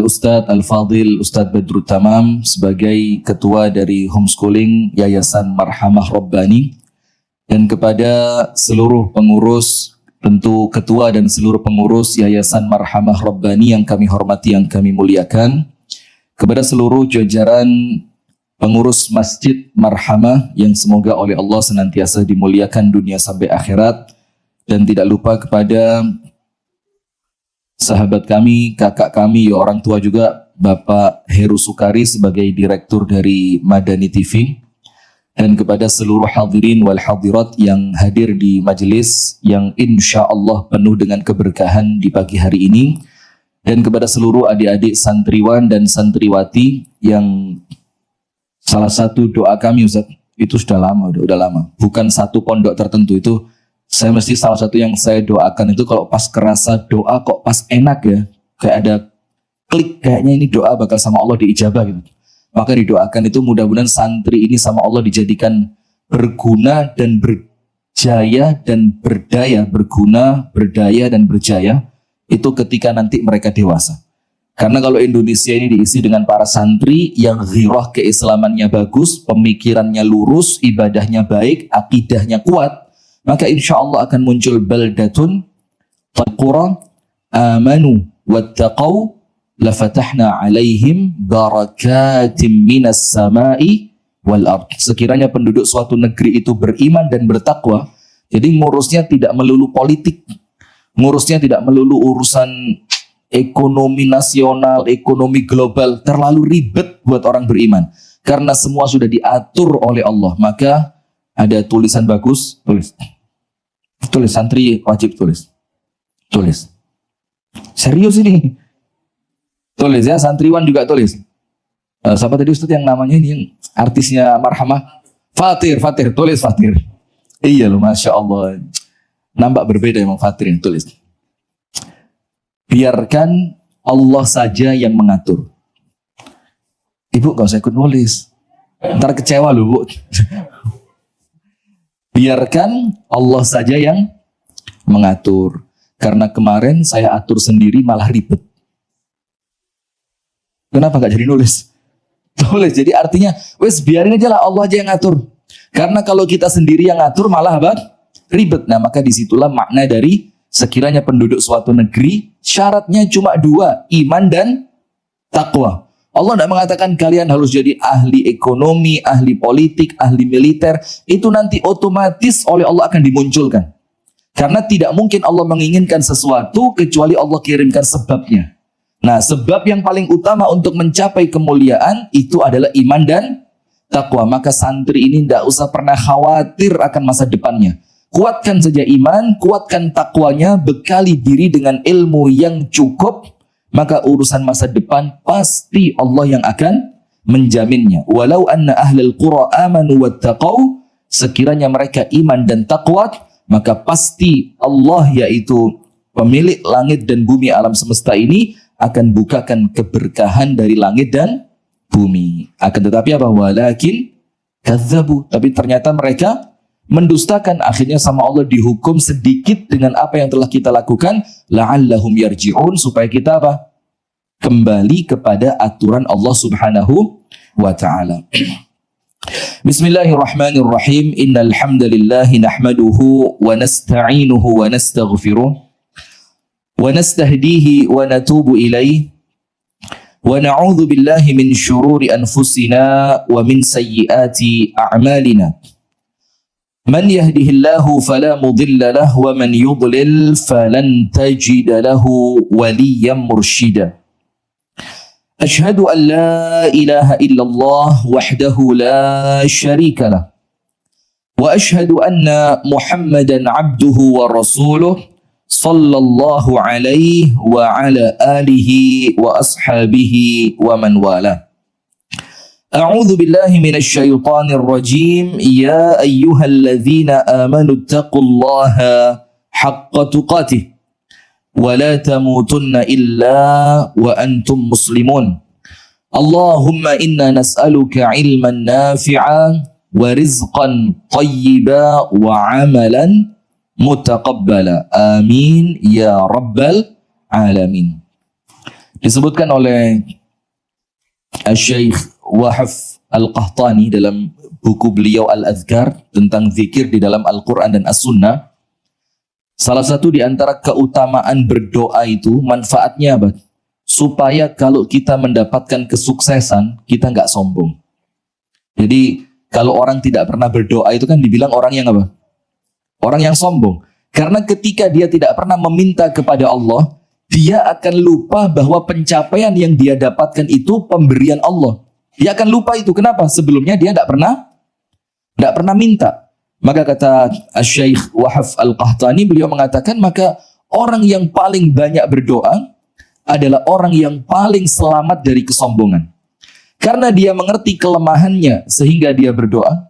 Al-Ustadz Al-Fadhil Ustadz Badrut Tamam sebagai Ketua dari Homeschooling Yayasan Marhamah Rabbani, dan kepada seluruh pengurus, tentu Ketua dan seluruh pengurus Yayasan Marhamah Rabbani yang kami hormati, yang kami muliakan, kepada seluruh jajaran pengurus Masjid Marhamah yang semoga oleh Allah senantiasa dimuliakan dunia sampai akhirat, dan tidak lupa kepada sahabat kami, kakak kami, ya orang tua juga, Bapak Heru Sukari sebagai Direktur dari Madani TV, dan kepada seluruh hadirin wal hadirat yang hadir di majelis yang insya Allah penuh dengan keberkahan di pagi hari ini, dan kepada seluruh adik-adik santriwan dan santriwati yang salah satu doa kami, Ustaz, itu sudah lama, bukan satu pondok tertentu, itu saya mesti salah satu yang saya doakan itu kalau pas kerasa doa kok pas enak ya, kayak ada klik, kayaknya ini doa bakal sama Allah diijabah gitu. Maka didoakan itu mudah-mudahan santri ini sama Allah dijadikan berguna dan berjaya dan berdaya, berguna, berdaya dan berjaya itu ketika nanti mereka dewasa. Karena kalau Indonesia ini diisi dengan para santri yang ghirah keislamannya bagus, pemikirannya lurus, ibadahnya baik, akidahnya kuat, maka insya Allah akan muncul baldatun qura amanu wattaqau lafatahna alaihim barakatim minas samai wal ard. Sekiranya penduduk suatu negeri itu beriman dan bertakwa, jadi ngurusnya tidak melulu politik, ngurusnya tidak melulu urusan ekonomi nasional, ekonomi global, terlalu ribet buat orang beriman. Karena semua sudah diatur oleh Allah, maka ada tulisan bagus, tulis santri wajib tulis. Serius ini. Tulis ya, santriwan juga tulis. Siapa tadi Ustaz yang namanya ini yang artisnya Marhamah? Fatir, tulis Fatir. Iya loh, Masya Allah. Nampak berbeda emang Fatir yang tulis. Biarkan Allah saja yang mengatur. Ibu gak usah ikut nulis. Ntar kecewa loh, Bu. Biarkan Allah saja yang mengatur. Karena kemarin saya atur sendiri malah ribet. Kenapa gak jadi nulis? Tulis. Jadi artinya, wes biarin aja lah Allah aja yang ngatur. Karena kalau kita sendiri yang ngatur malah apa? Ribet. Nah maka disitulah makna dari sekiranya penduduk suatu negeri syaratnya cuma dua, iman dan takwa. Allah tidak mengatakan kalian harus jadi ahli ekonomi, ahli politik, ahli militer. Itu nanti otomatis oleh Allah akan dimunculkan. Karena tidak mungkin Allah menginginkan sesuatu kecuali Allah kirimkan sebabnya. Nah, sebab yang paling utama untuk mencapai kemuliaan itu adalah iman dan takwa. Maka santri ini tidak usah pernah khawatir akan masa depannya. Kuatkan saja iman, kuatkan takwanya, bekali diri dengan ilmu yang cukup, maka urusan masa depan pasti Allah yang akan menjaminnya. Walau anna ahlal qura amanu wattaqau, sekiranya mereka iman dan takwa, maka pasti Allah, yaitu pemilik langit dan bumi alam semesta ini, akan bukakan keberkahan dari langit dan bumi. Akan tetapi apa? Walakin kadzabu, tapi ternyata mereka mendustakan, akhirnya sama Allah dihukum sedikit dengan apa yang telah kita lakukan, la'allahum yarji'un, supaya kita apa? Kembali kepada aturan Allah Subhanahu wa ta'ala. Bismillahirrahmanirrahim. Innal hamdalillahi nahmaduhu wa nasta'inuhu wa nastaghfiruh wa nastahdihi wa natubu ilayh wa na'udzu billahi min syururi anfusina wa min sayyiati a'malina. من يهده الله فلا مضل له ومن يضلل فلن تجد له وليا مرشدا. أشهد أن لا إله إلا الله وحده لا شريك له وأشهد أن محمدا عبده ورسوله صلى الله عليه وعلى آله وأصحابه ومن والاه. أعوذ بالله من الشيطان الرجيم. يا أيها الذين آمنوا اتقوا الله حق تقاته ولا تموتن إلا وأنتم مسلمون. اللهم إنا نسألك علما نافعا ورزقا طيبا وعملا متقبلا. آمين يا رب العالمين. Disebutkan oleh Syekh Wahf Al-Qahtani dalam buku beliau Al-Adhkar tentang zikir di dalam Al-Quran dan As-Sunnah. Salah satu di antara keutamaan berdoa itu manfaatnya apa? Supaya kalau kita mendapatkan kesuksesan, kita nggak sombong. Jadi kalau orang tidak pernah berdoa itu kan dibilang orang yang apa? Orang yang sombong. Karena ketika dia tidak pernah meminta kepada Allah, dia akan lupa bahwa pencapaian yang dia dapatkan itu pemberian Allah. Dia akan lupa itu. Kenapa? Sebelumnya dia tidak pernah minta. Maka kata Syekh Wahf Al-Qahtani, beliau mengatakan, maka orang yang paling banyak berdoa adalah orang yang paling selamat dari kesombongan. Karena dia mengerti kelemahannya sehingga dia berdoa.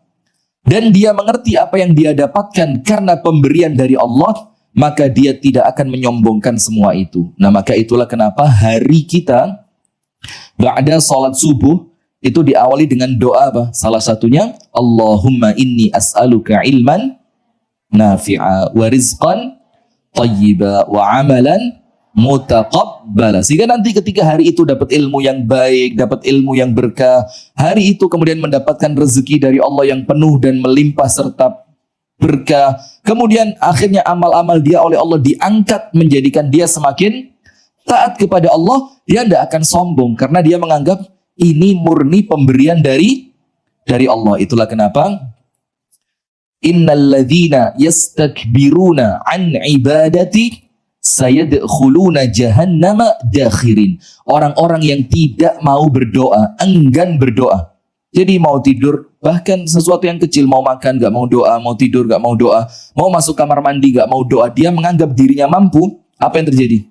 Dan dia mengerti apa yang dia dapatkan karena pemberian dari Allah, maka dia tidak akan menyombongkan semua itu. Nah, maka itulah kenapa hari kita ba'da salat subuh itu diawali dengan doa apa? Salah satunya, Allahumma inni as'aluka ilman nafi'a wa rizqan tayyiba wa amalan mutaqabbala. Sehingga nanti ketika hari itu dapat ilmu yang baik, dapat ilmu yang berkah, hari itu kemudian mendapatkan rezeki dari Allah yang penuh dan melimpah serta berkah. Kemudian akhirnya amal-amal dia oleh Allah diangkat menjadikan dia semakin taat kepada Allah. Dia tidak akan sombong karena dia menganggap ini murni pemberian dari Allah. Itulah kenapa innalladzina yastakbiruna an ibadati sayadkhuluna jahannama dakhirin. Orang-orang yang tidak mau berdoa, enggan berdoa. Jadi mau tidur, bahkan sesuatu yang kecil, mau makan gak mau doa, mau tidur gak mau doa, mau masuk kamar mandi gak mau doa, dia menganggap dirinya mampu. Apa yang terjadi?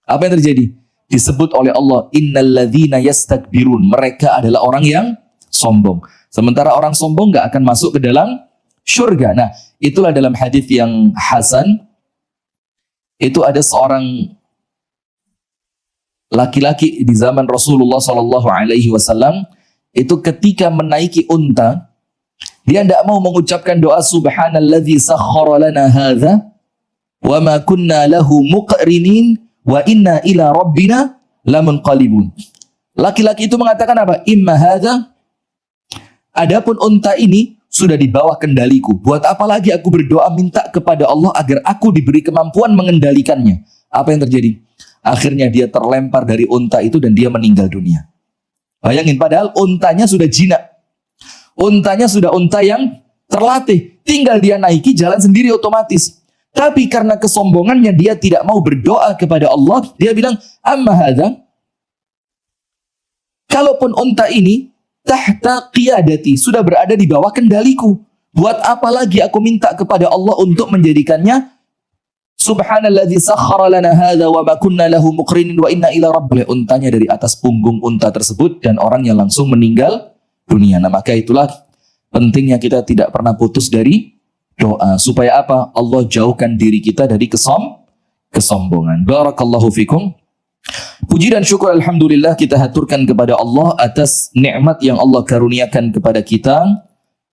Apa yang terjadi? Disebut oleh Allah, innalladzina yastakbirun. Mereka adalah orang yang sombong. Sementara orang sombong gak akan masuk ke dalam syurga. Nah, itulah dalam hadis yang hasan. Itu ada seorang laki-laki di zaman Rasulullah SAW. Itu ketika menaiki unta, dia tidak mau mengucapkan doa subhanalladzi sakhkhara lana hadza wa ma kunna lahu muqrinin wa inna ila rabbina lamunqalibun. Laki-laki itu mengatakan apa? Imma hadza, adapun unta ini sudah di bawah kendaliku. Buat apa lagi aku berdoa minta kepada Allah agar aku diberi kemampuan mengendalikannya? Apa yang terjadi? Akhirnya dia terlempar dari unta itu dan dia meninggal dunia. Bayangin, padahal untanya sudah jinak. Untanya sudah unta yang terlatih. Tinggal dia naiki jalan sendiri otomatis. Tapi karena kesombongannya dia tidak mau berdoa kepada Allah. Dia bilang, amma hadza, kalaupun unta ini tahta qiyadati, sudah berada di bawah kendaliku, buat apa lagi aku minta kepada Allah untuk menjadikannya subhanalladzi sakhkhara lana hadza wa ma kunna lahu muqrinin wa inna ila rabbina. Untanya dari atas punggung unta tersebut dan orangnya langsung meninggal dunia. Nah, maka itulah pentingnya kita tidak pernah putus dari doa. Supaya apa? Allah jauhkan diri kita dari kesombongan. Barakallahu fikum. Puji dan syukur alhamdulillah kita haturkan kepada Allah atas nikmat yang Allah karuniakan kepada kita.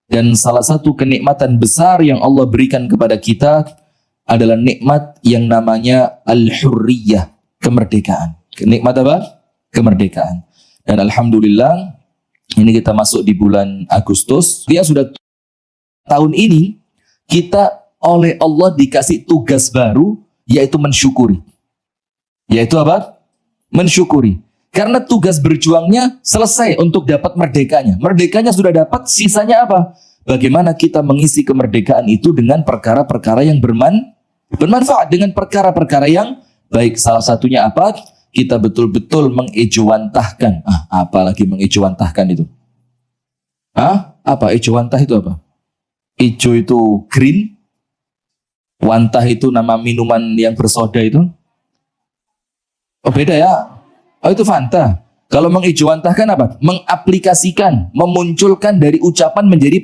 Dan salah satu kenikmatan besar yang Allah berikan kepada kita adalah nikmat yang namanya al-hurriyah, kemerdekaan. Nikmat apa? Kemerdekaan. Dan alhamdulillah ini kita masuk di bulan Agustus. Dia sudah tahun ini kita oleh Allah dikasih tugas baru, yaitu mensyukuri. Yaitu apa? Mensyukuri. Karena tugas berjuangnya selesai untuk dapat merdekanya. Merdekanya sudah dapat, sisanya apa? Bagaimana kita mengisi kemerdekaan itu dengan perkara-perkara yang bermanfaat, dengan perkara-perkara yang baik. Salah satunya apa? Kita betul-betul mengejawantahkan. Apalagi mengejawantahkan itu? Apa? Ejawantah itu apa? Ijo itu green. Wantah itu nama minuman yang bersoda itu. Oh, beda ya? Oh, itu Fanta. Kalau mengijawantahkan apa? Mengaplikasikan, memunculkan dari ucapan menjadi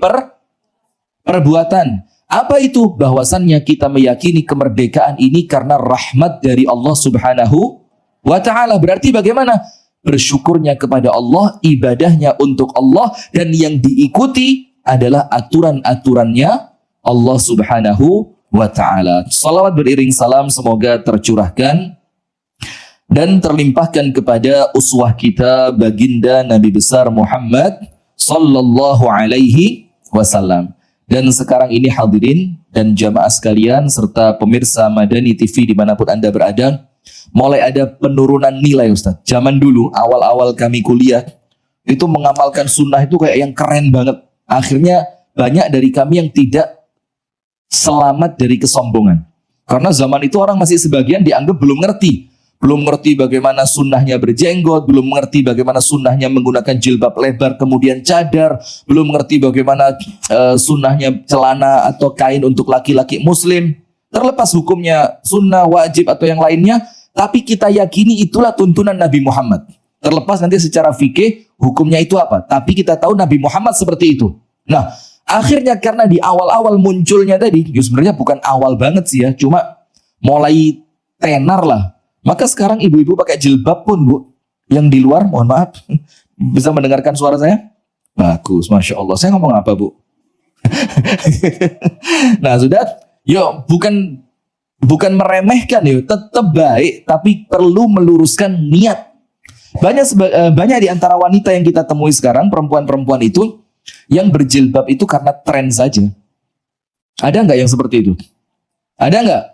perbuatan. Apa itu? Bahwasannya kita meyakini kemerdekaan ini karena rahmat dari Allah Subhanahu wa ta'ala. Berarti bagaimana? Bersyukurnya kepada Allah, ibadahnya untuk Allah, dan yang diikuti adalah aturan-aturannya Allah Subhanahu wa ta'ala. Salawat beriring salam semoga tercurahkan dan terlimpahkan kepada uswah kita baginda Nabi besar Muhammad sallallahu alaihi wasallam. Dan sekarang ini hadirin dan jamaah sekalian serta pemirsa Madani TV dimanapun Anda berada, mulai ada penurunan nilai Ustaz. Zaman dulu awal-awal kami kuliah itu mengamalkan sunnah itu kayak yang keren banget. Akhirnya banyak dari kami yang tidak selamat dari kesombongan. Karena zaman itu orang masih sebagian dianggap belum ngerti. Belum ngerti bagaimana sunnahnya berjenggot, belum mengerti bagaimana sunnahnya menggunakan jilbab lebar kemudian cadar, belum mengerti bagaimana sunnahnya celana atau kain untuk laki-laki muslim. Terlepas hukumnya sunnah, wajib atau yang lainnya, tapi kita yakini itulah tuntunan Nabi Muhammad. Terlepas nanti secara fikih hukumnya itu apa, tapi kita tahu Nabi Muhammad seperti itu. Nah, akhirnya karena di awal-awal munculnya tadi, sebenarnya bukan awal banget sih ya, cuma mulai tenar lah. Maka sekarang ibu-ibu pakai jilbab pun, Bu. Yang di luar, mohon maaf, bisa mendengarkan suara saya? Bagus, Masya Allah. Saya ngomong apa, Bu? Nah, sudah. Yuk, bukan meremehkan, yuk. Tetap baik, tapi perlu meluruskan niat. Banyak di antara wanita yang kita temui sekarang, perempuan-perempuan itu, yang berjilbab itu karena tren saja. Ada nggak yang seperti itu? Ada nggak?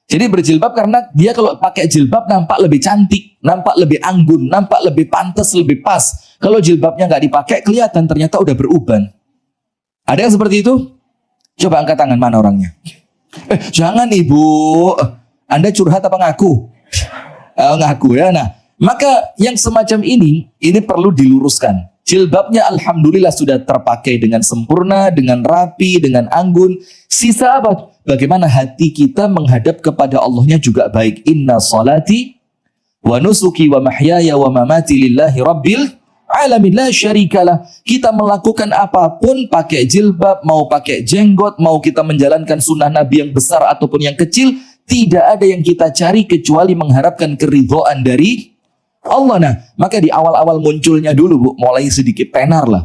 Jadi berjilbab karena dia kalau pakai jilbab nampak lebih cantik, nampak lebih anggun, nampak lebih pantas, lebih pas. Kalau jilbabnya nggak dipakai, kelihatan ternyata udah beruban. Ada yang seperti itu? Coba angkat tangan, mana orangnya? Jangan Ibu, Anda curhat apa ngaku? Ngaku ya. Nah, maka yang semacam ini perlu diluruskan. Jilbabnya alhamdulillah sudah terpakai dengan sempurna, dengan rapi, dengan anggun. Sisa apa? Bagaimana hati kita menghadap kepada Allahnya juga baik. Inna salati wa nusuki wa mahyaya wa mamati lillahi rabbil alamin la syarikalah. Kita melakukan apapun pakai jilbab, mau pakai jenggot, mau kita menjalankan sunnah Nabi yang besar ataupun yang kecil, tidak ada yang kita cari kecuali mengharapkan keridhaan dari Allah. Nah, maka di awal-awal munculnya dulu, Bu, mulai sedikit tenar lah.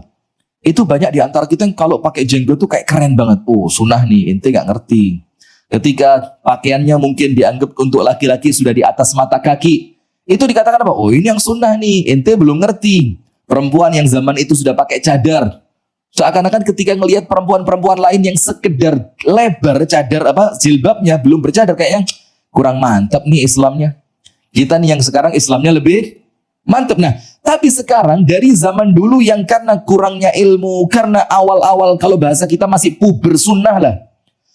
Itu banyak di antara kita yang kalau pakai jenggot tuh kayak keren banget. Oh, sunnah nih, ente gak ngerti. Ketika pakaiannya mungkin dianggap untuk laki-laki sudah di atas mata kaki, itu dikatakan apa? Oh, ini yang sunnah nih, ente belum ngerti. Perempuan yang zaman itu sudah pakai cadar. Seakan-akan ketika ngelihat perempuan-perempuan lain yang sekedar lebar cadar jilbabnya belum bercadar, kayaknya kurang mantap nih Islamnya. Kita nih yang sekarang Islamnya lebih mantap. Nah, tapi sekarang dari zaman dulu yang karena kurangnya ilmu, karena awal-awal kalau bahasa kita masih puber sunnah lah,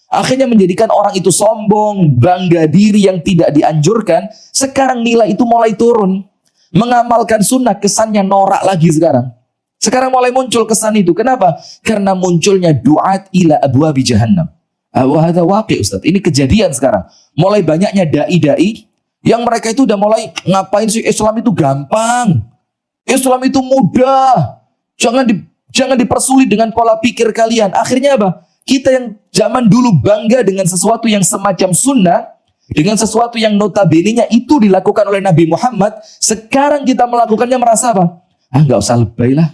akhirnya menjadikan orang itu sombong, bangga diri yang tidak dianjurkan. Sekarang nilai itu mulai turun. Mengamalkan sunnah kesannya norak lagi sekarang. Sekarang mulai muncul kesan itu. Kenapa? Karena munculnya duat ila abwabi jahannam. Wahada waqi Ustaz. Ini kejadian sekarang. Mulai banyaknya dai-dai yang mereka itu udah mulai ngapain sih Islam itu gampang. Islam itu mudah. Jangan dipersulit dengan pola pikir kalian. Akhirnya apa? Kita yang zaman dulu bangga dengan sesuatu yang semacam sunnah, dengan sesuatu yang notabene-nya itu dilakukan oleh Nabi Muhammad, sekarang kita melakukannya merasa apa? Nggak usah lebay lah.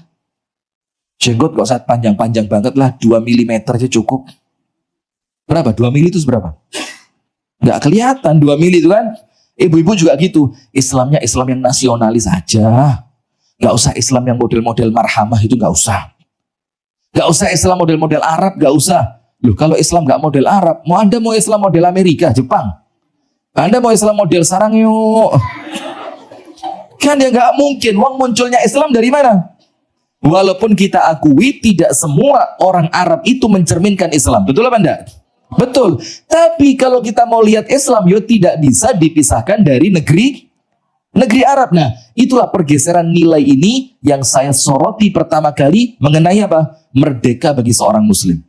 Jenggot gak usah panjang-panjang banget lah, 2 mm aja cukup. Berapa? 2 mm itu seberapa? Nggak kelihatan 2 mm itu kan? Ibu-ibu juga gitu. Islamnya Islam yang nasionalis aja. Gak usah Islam yang model-model marhamah itu gak usah. Gak usah Islam model-model Arab, gak usah. Loh, kalau Islam gak model Arab, Anda mau Islam model Amerika, Jepang? Anda mau Islam model sarang yuk? Kan ya gak mungkin. Wong munculnya Islam dari mana? Walaupun kita akui tidak semua orang Arab itu mencerminkan Islam. Betul apa enggak? Betul. Tapi kalau kita mau lihat Islam, tidak bisa dipisahkan dari negeri Arab. Nah, itulah pergeseran nilai ini yang saya soroti pertama kali mengenai apa? Merdeka bagi seorang muslim.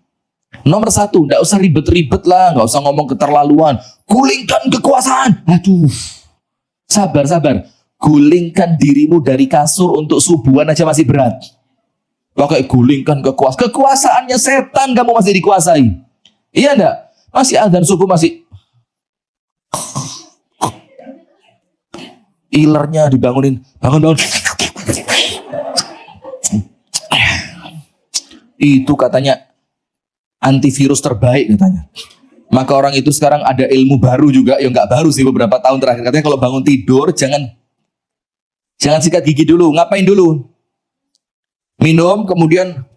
Nomor 1, nggak usah ribet-ribet lah, nggak usah ngomong keterlaluan. Gulingkan kekuasaan. Aduh, sabar. Gulingkan dirimu dari kasur untuk subuhan aja masih berat. Pakai gulingkan kekuasaan. Kekuasaannya setan kamu masih dikuasai. Iya enggak? Masih adzan subuh masih ilernya dibangunin. Bangun. Itu katanya antivirus terbaik katanya. Maka orang itu sekarang ada ilmu baru juga, yang nggak baru sih beberapa tahun terakhir. Katanya kalau bangun tidur jangan sikat gigi dulu. Ngapain dulu? Minum, kemudian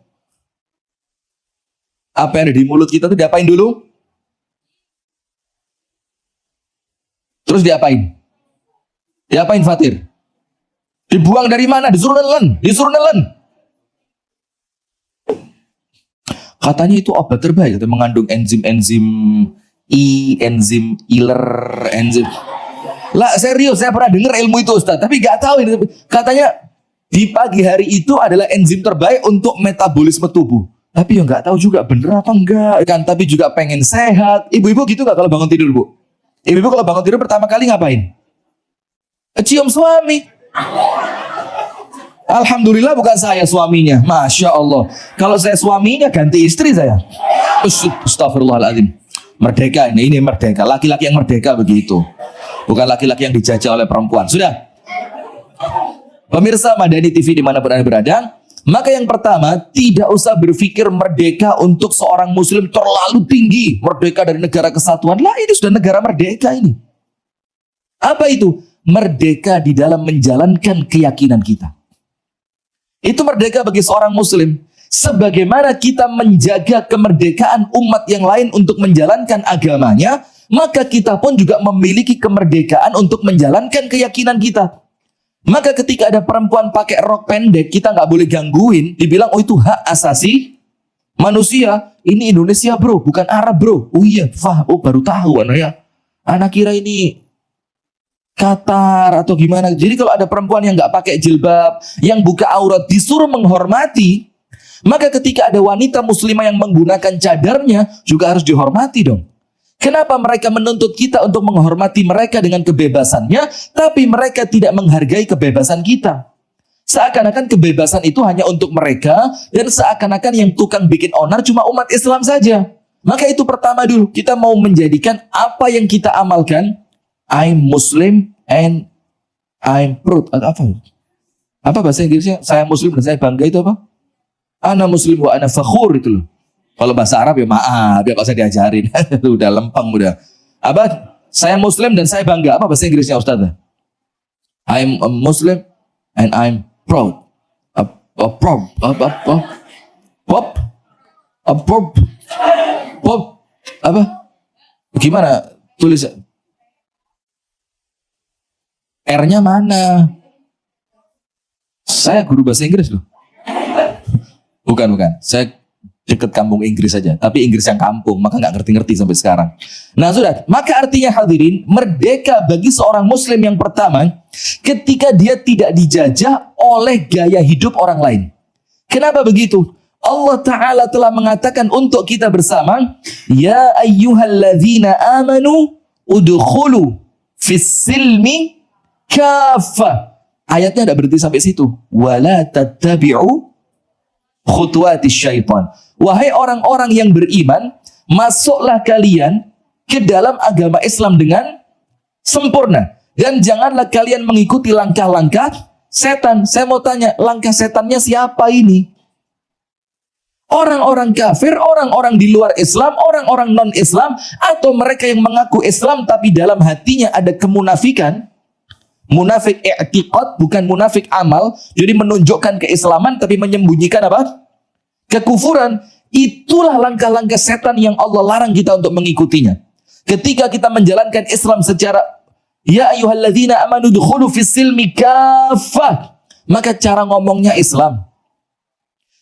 apa yang ada di mulut kita tuh diapain dulu? Terus diapain? Diapain Fatir? Dibuang dari mana? Disuruh nelen. Katanya itu obat terbaik, mengandung enzim enzim iler, enzim. Lah serius, saya pernah dengar ilmu itu Ustaz, tapi nggak tahu ini. Katanya di pagi hari itu adalah enzim terbaik untuk metabolisme tubuh. Tapi ya nggak tahu juga bener apa enggak kan. Tapi juga pengen sehat. Ibu-ibu gitu nggak kalau bangun tidur, Bu? Ibu-ibu kalau bangun tidur pertama kali ngapain? Cium suami. Alhamdulillah bukan saya suaminya. Masya Allah. Kalau saya suaminya ganti istri saya. Astagfirullahaladzim. Merdeka ini merdeka. Laki-laki yang merdeka begitu. Bukan laki-laki yang dijajah oleh perempuan. Sudah. Pemirsa Madani TV dimanapun Anda berada. Maka yang pertama, tidak usah berpikir merdeka untuk seorang muslim terlalu tinggi. Merdeka dari negara kesatuan. Lah ini sudah negara merdeka ini. Apa itu? Merdeka di dalam menjalankan keyakinan kita. Itu merdeka bagi seorang muslim. Sebagaimana kita menjaga kemerdekaan umat yang lain untuk menjalankan agamanya, maka kita pun juga memiliki kemerdekaan untuk menjalankan keyakinan kita. Maka ketika ada perempuan pakai rok pendek, kita nggak boleh gangguin. Dibilang, oh itu hak asasi manusia. Ini Indonesia bro, bukan Arab bro. Oh iya, baru tahu anak ya. Anak kira ini Qatar atau gimana. Jadi kalau ada perempuan yang nggak pakai jilbab, yang buka aurat, disuruh menghormati, maka ketika ada wanita muslimah yang menggunakan cadarnya, juga harus dihormati dong. Kenapa mereka menuntut kita untuk menghormati mereka dengan kebebasannya, tapi mereka tidak menghargai kebebasan kita? Seakan-akan kebebasan itu hanya untuk mereka, dan seakan-akan yang tukang bikin onar cuma umat Islam saja. Maka itu pertama dulu, kita mau menjadikan apa yang kita amalkan, I'm Muslim and I'm proud. Apa bahasa Inggrisnya? Saya Muslim dan saya bangga itu apa? Ana Muslim wa ana fakhur itu loh. Kalau bahasa Arab ya maaf, ya kalau saya diajarin. Udah lempeng udah. Apa? Saya Muslim dan saya bangga. Apa bahasa Inggrisnya Ustaz? I'm a Muslim and I'm proud. Apa? Gimana tulis? R-nya mana? Saya guru bahasa Inggris loh. Bukan. Saya deket kampung Inggris saja. Tapi Inggris yang kampung, maka nggak ngerti-ngerti sampai sekarang. Nah sudah, maka artinya hadirin, merdeka bagi seorang muslim yang pertama, ketika dia tidak dijajah oleh gaya hidup orang lain. Kenapa begitu? Allah Ta'ala telah mengatakan untuk kita bersama, Ya ayyuhalladzina amanu udkhulu fis silmi kafah. Ayatnya tidak berhenti sampai situ. Wala tattabi'u khutuwatis syaitan. Wahai orang-orang yang beriman, masuklah kalian ke dalam agama Islam dengan sempurna. Dan janganlah kalian mengikuti langkah-langkah setan. Saya mau tanya, langkah setannya siapa ini? Orang-orang kafir, orang-orang di luar Islam, orang-orang non-Islam, atau mereka yang mengaku Islam tapi dalam hatinya ada kemunafikan. Munafik i'tiqad, bukan munafik amal. Jadi menunjukkan keislaman tapi menyembunyikan apa? Kekufuran. Itulah langkah-langkah setan yang Allah larang kita untuk mengikutinya. Ketika kita menjalankan Islam secara Ya ayyuhalladzina amanu dukhulu fis silmi kafah, maka cara ngomongnya Islam,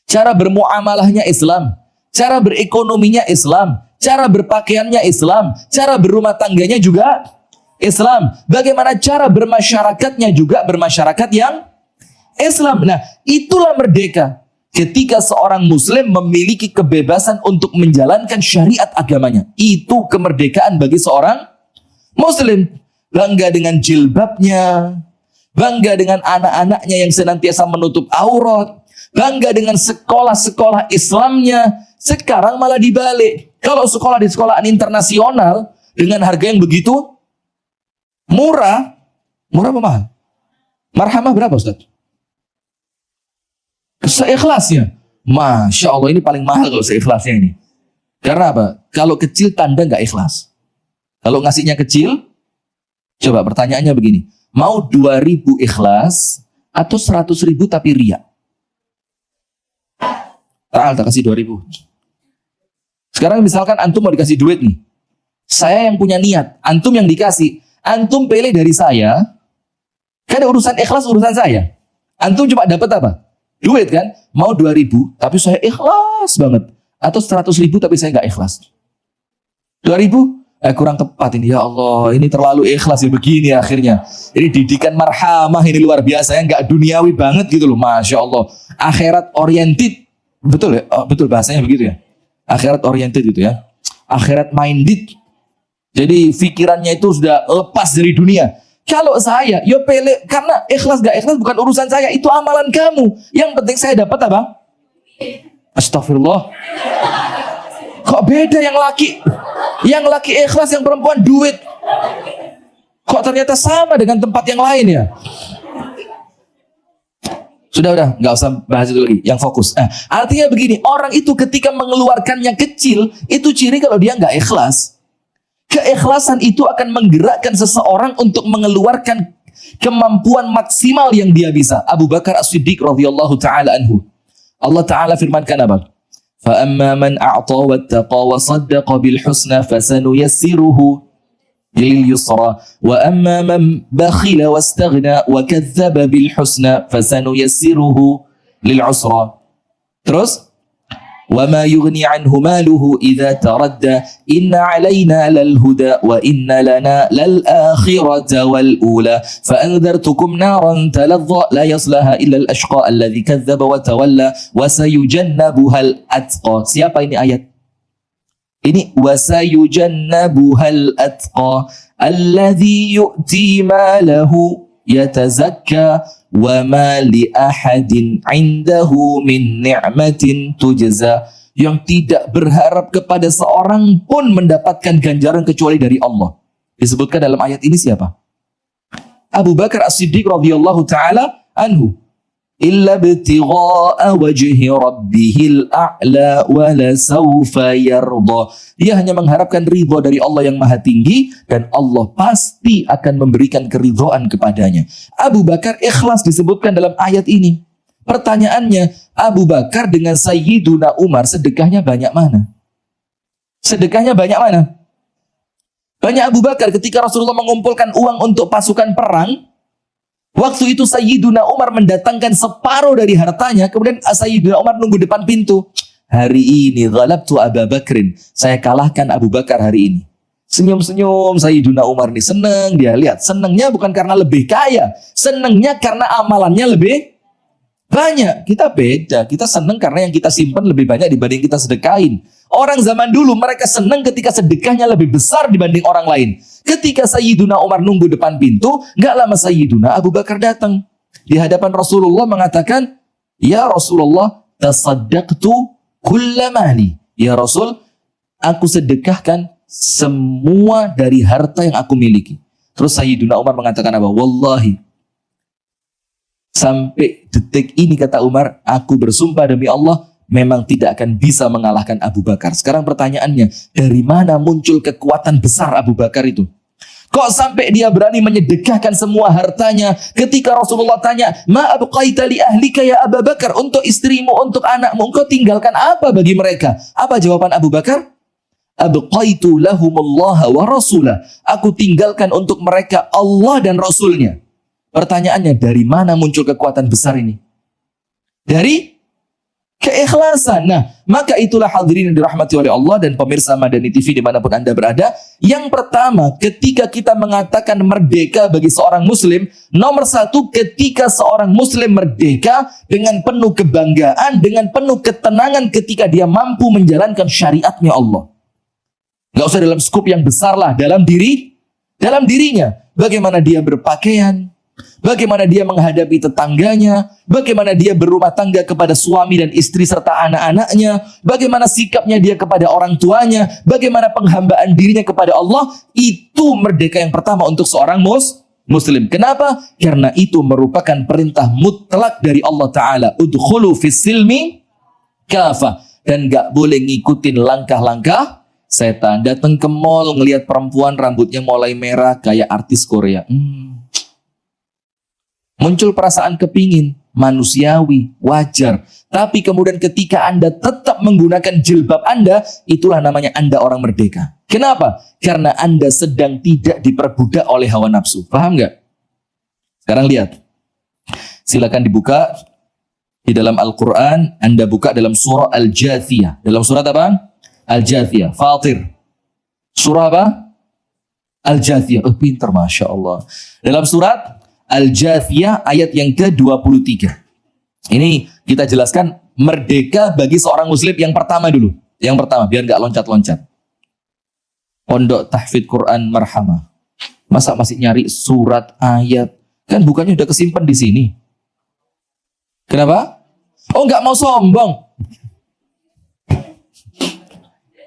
cara bermuamalahnya Islam, cara berekonominya Islam, cara berpakaiannya Islam, cara berumah tangganya juga Islam. Bagaimana cara bermasyarakatnya juga bermasyarakat yang Islam. Nah, itulah merdeka. Ketika seorang muslim memiliki kebebasan untuk menjalankan syariat agamanya. Itu kemerdekaan bagi seorang muslim. Bangga dengan jilbabnya, bangga dengan anak-anaknya yang senantiasa menutup aurat, bangga dengan sekolah-sekolah Islamnya. Sekarang malah dibalik. Kalau sekolah di sekolahan internasional dengan harga yang begitu murah apa mahal? Marhamah berapa Ustaz? Seikhlasnya. Masya Allah, ini paling mahal kalau seikhlasnya ini. Karena apa? Kalau kecil tanda nggak ikhlas. Kalau ngasihnya kecil, coba pertanyaannya begini. Mau 2.000 ikhlas atau 100.000 tapi riya? Tak kasih 2.000. Sekarang misalkan antum mau dikasih duit nih. Saya yang punya niat, antum yang dikasih. Antum pilih dari saya. Kan urusan ikhlas urusan saya. Antum cuma dapat apa? Duit kan? Mau 2.000 tapi saya ikhlas banget. Atau 100.000 tapi saya nggak ikhlas. 2.000? Kurang tepat ini, ya Allah, ini terlalu ikhlas ya begini akhirnya. Ini didikan marhamah, ini luar biasa ya, nggak duniawi banget gitu loh, Masya Allah. Akhirat oriented, betul ya? Oh, betul bahasanya begitu ya? Akhirat oriented gitu ya. Akhirat minded. Jadi pikirannya itu sudah lepas dari dunia. Kalau saya, yo pele, karena ikhlas gak ikhlas bukan urusan saya, itu amalan kamu. Yang penting saya dapat apa? Astagfirullah. Kok beda yang laki? Yang laki ikhlas, yang perempuan duit. Kok ternyata sama dengan tempat yang lain ya? Sudah, nggak usah bahas itu lagi. Yang fokus. Artinya begini, orang itu ketika mengeluarkan yang kecil, itu ciri kalau dia nggak ikhlas. Keikhlasan itu akan menggerakkan seseorang untuk mengeluarkan kemampuan maksimal yang dia bisa. Abu Bakar As-Siddiq radhiyallahu taala anhu. Allah Taala firmankan apa? فَأَمَّا مَنْ أَعْطَى وَاتَّقَى وَصَدَّقَ بِالْحُسْنَى فَسَنُيَسِّرُهُ لِلْيُسْرَى وَأَمَّا مَنْ بَخِلَ وَاسْتَغْنَى وَكَذَّبَ بِالْحُسْنَى فَسَنُيَسِّرُهُ لِلْعُسْرَى. Terus وَمَا يُغْنِي عَنْهُ مَالُهُ إِذَا تَرَدَّى إِنَّ عَلَيْنَا لَلْهُدَى وَإِنَّ لَنَا لَلْآخِرَةَ وَالْأُولَى فَأَنذَرْتُكُمْ نَارًا تَلَظَّى لَا يَصْلَاهَا إِلَّا الْأَشْقَى الَّذِي كَذَّبَ وَتَوَلَّى وَسَيُجَنَّبُهَا الْأَتْقَى. Siapa ini ayat? Ini وَسَيُجَنَّبُهَا الْأَتْقَى الَّذِي يُؤْتِي مَالَهُ يَتَزَكَّى وَمَا لِأَحَدٍ عِنْدَهُ مِنْ نِعْمَةٍ تُجْزَى. Yang tidak berharap kepada seorang pun mendapatkan ganjaran kecuali dari Allah. Disebutkan dalam ayat ini siapa? Abu Bakar As-Siddiq radhiyallahu taala anhu. Illa ibtigha'a wajhi rabbihil a'la wa la sawfa yarda. Dia hanya mengharapkan ridha dari Allah yang maha tinggi dan Allah pasti akan memberikan keridhaan kepadanya. Abu Bakar ikhlas disebutkan dalam ayat ini. Pertanyaannya, Abu Bakar dengan Sayyiduna Umar sedekahnya banyak mana? Sedekahnya banyak mana? Banyak Abu Bakar ketika Rasulullah mengumpulkan uang untuk pasukan perang. Waktu itu Sayyiduna Umar mendatangkan separuh dari hartanya. Kemudian Sayyiduna Umar nunggu depan pintu. Hari ini ghalabtu Abu Bakrin. Saya kalahkan Abu Bakar hari ini. Senyum-senyum Sayyiduna Umar nih. Senang dia lihat. Senangnya bukan karena lebih kaya. Senangnya karena amalannya lebih banyak. Kita beda. Kita senang karena yang kita simpan lebih banyak dibanding kita sedekahin. Orang zaman dulu mereka senang ketika sedekahnya lebih besar dibanding orang lain. Ketika Sayyiduna Umar nunggu depan pintu, gak lama Sayyiduna Abu Bakar datang. Di hadapan Rasulullah mengatakan, Ya Rasulullah, tasaddaqtu kulla mali. Ya Rasul, aku sedekahkan semua dari harta yang aku miliki. Terus Sayyiduna Umar mengatakan apa? Wallahi, sampai detik ini kata Umar, aku bersumpah demi Allah, memang tidak akan bisa mengalahkan Abu Bakar. Sekarang pertanyaannya, dari mana muncul kekuatan besar Abu Bakar itu? Kok sampai dia berani menyedekahkan semua hartanya? Ketika Rasulullah tanya, Ma abqaita li ahlika ya Abu Bakar, untuk istrimu, untuk anakmu, engkau tinggalkan apa bagi mereka? Apa jawaban Abu Bakar? Abqaitu lahumullaha wa rasulah. Aku tinggalkan untuk mereka Allah dan Rasulnya. Pertanyaannya, dari mana muncul kekuatan besar ini? Dari keikhlasan. Nah, maka itulah hadirin yang dirahmati oleh Allah dan pemirsa Madani TV dimanapun Anda berada. Yang pertama, ketika kita mengatakan merdeka bagi seorang muslim, nomor satu, ketika seorang muslim merdeka dengan penuh kebanggaan, dengan penuh ketenangan ketika dia mampu menjalankan syariatnya Allah. Gak usah dalam skup yang besar lah, dalam dirinya. Bagaimana dia berpakaian, bagaimana dia menghadapi tetangganya, bagaimana dia berumah tangga kepada suami dan istri serta anak-anaknya, bagaimana sikapnya dia kepada orang tuanya, bagaimana penghambaan dirinya kepada Allah. Itu merdeka yang pertama untuk seorang muslim. Kenapa? Karena itu merupakan perintah mutlak dari Allah Ta'ala. Udkhulu fis silmi kafah. dan nggak boleh ngikutin langkah-langkah setan. Datang ke mall ngelihat perempuan rambutnya mulai merah kayak artis Korea. Muncul perasaan kepingin, manusiawi, wajar. Tapi kemudian ketika Anda tetap menggunakan jilbab Anda, itulah namanya Anda orang merdeka. Kenapa? Karena Anda sedang tidak diperbudak oleh hawa nafsu. Paham nggak? Sekarang lihat. Silakan dibuka di dalam Al-Quran. Anda buka dalam surah Al-Jathiyah. Dalam surat apa? Al-Jathiyah. Fatir. Surah apa? Al-Jathiyah. Pinter, Masya Allah. Dalam surat Al-Jathiyah ayat yang ke-23. Ini kita jelaskan merdeka bagi seorang muslim yang pertama dulu. Yang pertama, biar nggak loncat-loncat. Pondok Tahfidz Quran Marhamah. Masa masih nyari surat ayat? Kan bukannya udah kesimpan di sini. Kenapa? Oh, nggak mau sombong.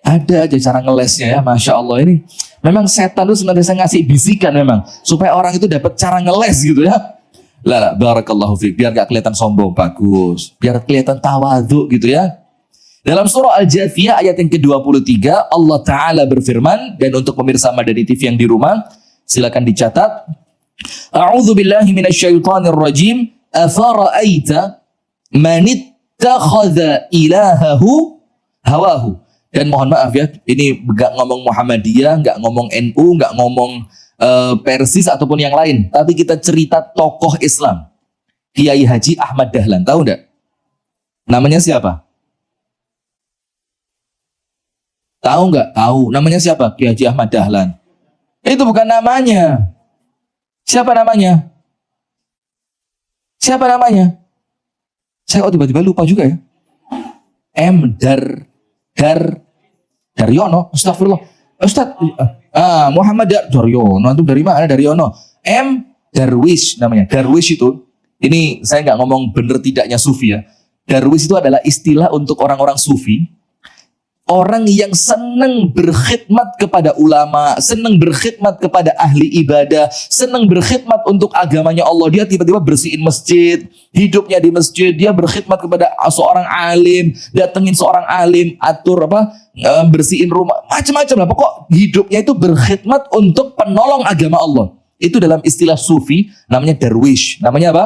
Ada aja cara ngelesnya ya, Masya Allah ini. Memang setan itu senantiasa ngasih bisikan memang. Supaya orang itu dapat cara ngeles gitu ya. Lah, barakallahu fiik. Biar gak kelihatan sombong, bagus. Biar kelihatan tawadhu gitu ya. Dalam surah Al-Jathiyah ayat yang ke-23, Allah Ta'ala berfirman, dan untuk pemirsa Madani TV yang di rumah, silakan dicatat. A'udzu billahi minasyaitonir rajim. Afara'aita man ittakhadha ilahahu hawahu. Dan mohon maaf ya, ini nggak ngomong Muhammadiyah, nggak ngomong NU, nggak ngomong Persis ataupun yang lain. Tapi kita cerita tokoh Islam. Kiai Haji Ahmad Dahlan, tahu nggak? Namanya siapa? Tahu nggak? Tahu. Namanya siapa? Kiai Haji Ahmad Dahlan. Itu bukan namanya. Siapa namanya? Siapa namanya? Saya kok tiba-tiba lupa juga ya. Daryono, astagfirullah. Ustaz, Muhammad Daryono, itu dari mana? Daryono. Darwish namanya. Darwish itu, ini saya nggak ngomong bener tidaknya sufi ya. Darwish itu adalah istilah untuk orang-orang sufi. Orang yang senang berkhidmat kepada ulama, senang berkhidmat kepada ahli ibadah, senang berkhidmat untuk agamanya Allah. Dia tiba-tiba bersihin masjid, hidupnya di masjid, dia berkhidmat kepada seorang alim, datengin seorang alim, atur bersihin rumah, macam-macam lah. Pokok hidupnya itu berkhidmat untuk penolong agama Allah. Itu dalam istilah sufi namanya darwish. Namanya apa?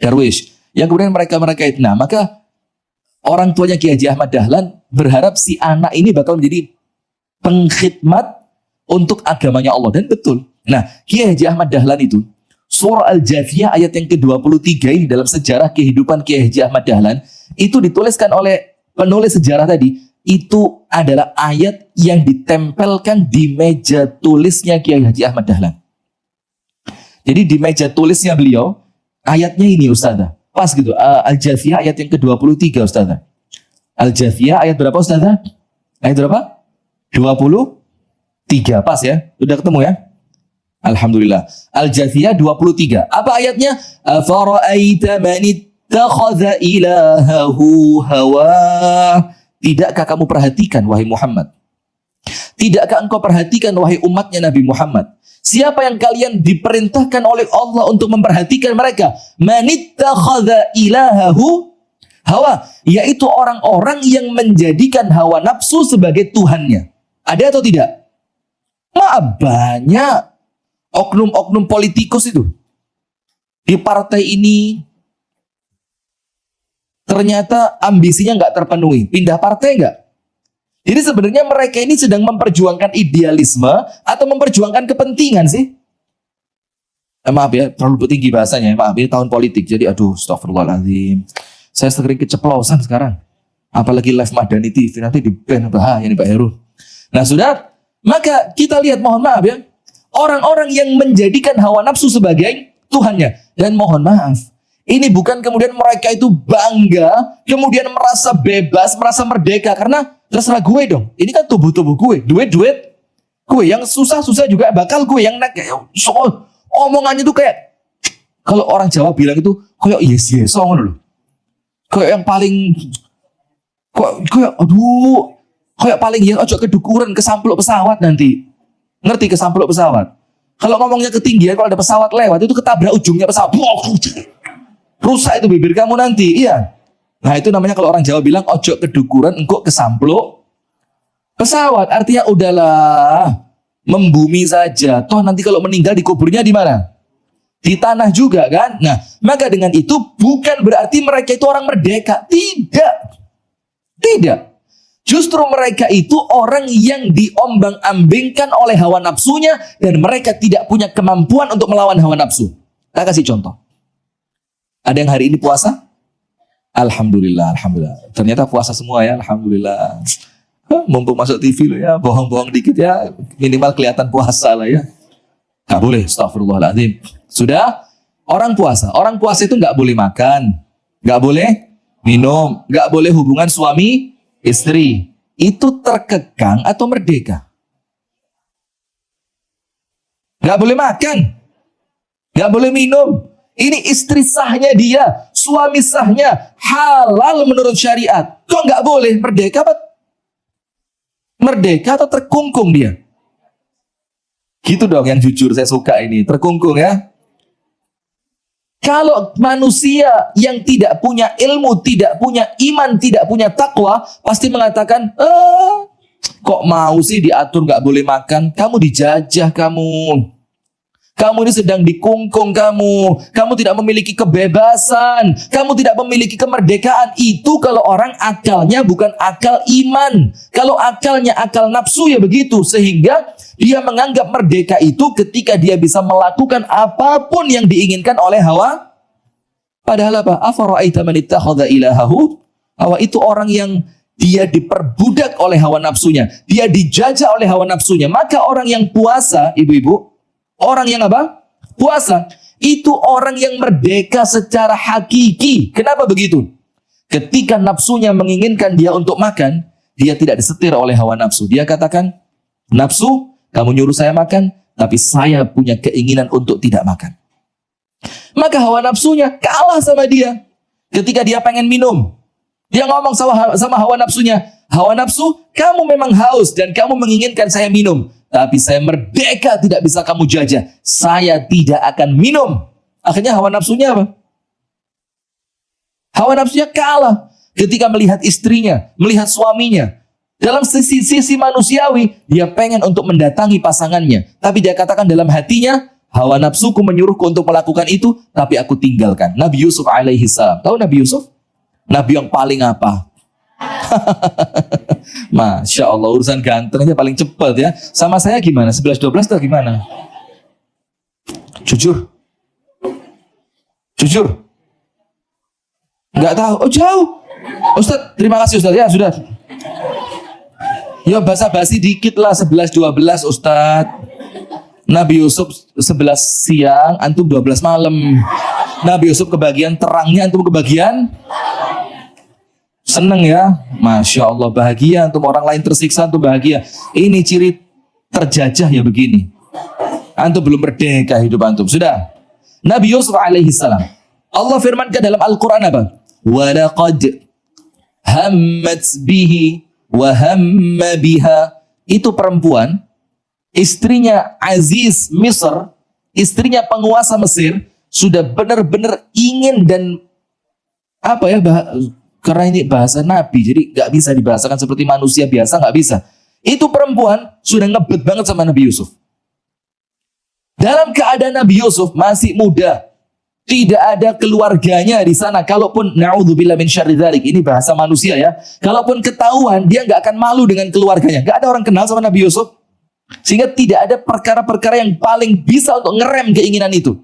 Darwish. Yang kemudian mereka itu, nah maka orang tuanya Kiai Haji Ahmad Dahlan berharap si anak ini bakal menjadi pengkhidmat untuk agamanya Allah. Dan betul. Nah, Kiai Haji Ahmad Dahlan itu, surah Al-Jathiyah ayat yang ke-23 ini dalam sejarah kehidupan Kiai Haji Ahmad Dahlan, itu dituliskan oleh penulis sejarah tadi, itu adalah ayat yang ditempelkan di meja tulisnya Kiai Haji Ahmad Dahlan. Jadi di meja tulisnya beliau, ayatnya ini Ustazah. Pas gitu, Al-Jathiyah ayat yang ke-23 Ustazah. Al-Jathiyah ayat berapa Ustazah? Ayat berapa? 23, pas ya? Udah ketemu ya? Alhamdulillah. Al-Jathiyah 23. Apa ayatnya? Afara'aita man ittakhadha ilahahu hawa. Tidakkah kamu perhatikan wahai Muhammad? Tidakkah engkau perhatikan wahai umatnya Nabi Muhammad? Siapa yang kalian diperintahkan oleh Allah untuk memperhatikan mereka? Manittakhadha ilahahu hawa, yaitu orang-orang yang menjadikan hawa nafsu sebagai Tuhannya. Ada atau tidak? Maaf, banyak oknum-oknum politikus itu di partai ini ternyata ambisinya nggak terpenuhi. Pindah partai nggak? Jadi sebenarnya mereka ini sedang memperjuangkan idealisme atau memperjuangkan kepentingan sih? Maaf ya, terlalu tinggi bahasanya. Maaf, ini tahun politik. Jadi aduh, astagfirullahaladzim. Saya sering keceplosan sekarang. Apalagi live Madani TV. Nanti di-ban, bahaya nih Pak Heru. Nah sudah, maka kita lihat, mohon maaf ya, orang-orang yang menjadikan hawa nafsu sebagai Tuhannya. Dan mohon maaf, ini bukan kemudian mereka itu bangga, kemudian merasa bebas, merasa merdeka. Karena terserah gue dong. Ini kan tubuh-tubuh gue. Duit-duit gue. Yang susah-susah juga bakal gue. Yang omongannya tuh kayak, kalau orang Jawa bilang itu, kayak yes, loh. Kayak yang paling, kayak aduh, kayak paling ya, ojo kedukuran, kesampluk pesawat nanti. Ngerti kesampluk pesawat? Kalau ngomongnya ketinggian, kalau ada pesawat lewat, itu ketabrak ujungnya pesawat. Rusak itu bibir kamu nanti. Iya. Nah itu namanya kalau orang Jawa bilang ojo kedukuran engkau kesampluk pesawat. Artinya udahlah, membumi saja. Toh nanti kalau meninggal dikuburnya di mana? Di tanah juga kan. Nah maka dengan itu bukan berarti mereka itu orang merdeka. Tidak. Tidak. Justru mereka itu orang yang diombang-ambingkan oleh hawa nafsunya dan mereka tidak punya kemampuan untuk melawan hawa nafsu. Kita kasih contoh. Ada yang hari ini puasa? Alhamdulillah, alhamdulillah. Ternyata puasa semua ya, alhamdulillah. Mumpung masuk TV loh ya, bohong-bohong dikit ya, minimal kelihatan puasa lah ya. Gak boleh, astagfirullahaladzim. Sudah, orang puasa itu gak boleh makan, gak boleh minum, gak boleh hubungan suami istri. Itu terkekang atau merdeka? Gak boleh makan, gak boleh minum. Ini istri sahnya dia, suami sahnya, halal menurut syariat. Kok nggak boleh? Merdeka apa? Merdeka atau terkungkung dia? Gitu dong yang jujur, saya suka ini. Terkungkung ya. Kalau manusia yang tidak punya ilmu, tidak punya iman, tidak punya takwa, pasti mengatakan, kok mau sih diatur nggak boleh makan? Kamu dijajah kamu. Kamu ini sedang dikungkung kamu tidak memiliki kebebasan, kamu tidak memiliki kemerdekaan. Itu kalau orang akalnya bukan akal iman. Kalau akalnya akal nafsu ya begitu. Sehingga dia menganggap merdeka itu ketika dia bisa melakukan apapun yang diinginkan oleh hawa. Padahal apa? Afara'aita man ittakhadha ilahahu? Hawa itu orang yang dia diperbudak oleh hawa nafsunya. Dia dijajah oleh hawa nafsunya. Maka orang yang puasa, ibu-ibu, orang yang apa? Puasa. Itu orang yang merdeka secara hakiki. Kenapa begitu? Ketika nafsunya menginginkan dia untuk makan, dia tidak disetir oleh hawa nafsu. Dia katakan, nafsu, kamu nyuruh saya makan, tapi saya punya keinginan untuk tidak makan. Maka hawa nafsunya kalah sama dia. Ketika dia pengen minum, dia ngomong sama hawa nafsunya, hawa nafsu, kamu memang haus dan kamu menginginkan saya minum. Tapi saya merdeka, tidak bisa kamu jajah. Saya tidak akan minum. Akhirnya hawa nafsunya apa? Hawa nafsunya kalah. Ketika melihat istrinya, melihat suaminya. Dalam sisi manusiawi, dia pengen untuk mendatangi pasangannya. Tapi dia katakan dalam hatinya, hawa nafsuku menyuruhku untuk melakukan itu, tapi aku tinggalkan. Nabi Yusuf alaihi salam. Tahu Nabi Yusuf? Nabi yang paling apa? Masya Allah, urusan ganteng aja paling cepat ya. Sama saya gimana? 11-12 atau gimana? Jujur. Nggak tahu. Oh jauh. Ustadz, terima kasih Ustadz ya, sudah. Ya basa-basi dikit lah, 11-12 Ustadz. Nabi Yusuf 11 siang, antum 12 malam. Nabi Yusuf kebagian terangnya, antum kebagian seneng ya, Masya Allah, bahagia. Antum orang lain tersiksa, antum bahagia. Ini ciri terjajah ya begini. Antum belum merdeka hidup antum. Sudah. Nabi Yusuf alaihi salam, Allah firmankan dalam Al-Quran apa? Walaqad hammat bihi wa hamma biha. Itu perempuan, istrinya Aziz Misr, istrinya penguasa Mesir, sudah benar-benar ingin dan apa ya, karena ini bahasa Nabi, jadi nggak bisa dibahasakan seperti manusia biasa, nggak bisa. Itu perempuan sudah ngebet banget sama Nabi Yusuf. Dalam keadaan Nabi Yusuf masih muda, tidak ada keluarganya di sana. Kalaupun naudzubillah min syarri dzalik, ini bahasa manusia ya. Kalaupun ketahuan, dia nggak akan malu dengan keluarganya. Nggak ada orang kenal sama Nabi Yusuf, sehingga tidak ada perkara-perkara yang paling bisa untuk ngerem keinginan itu.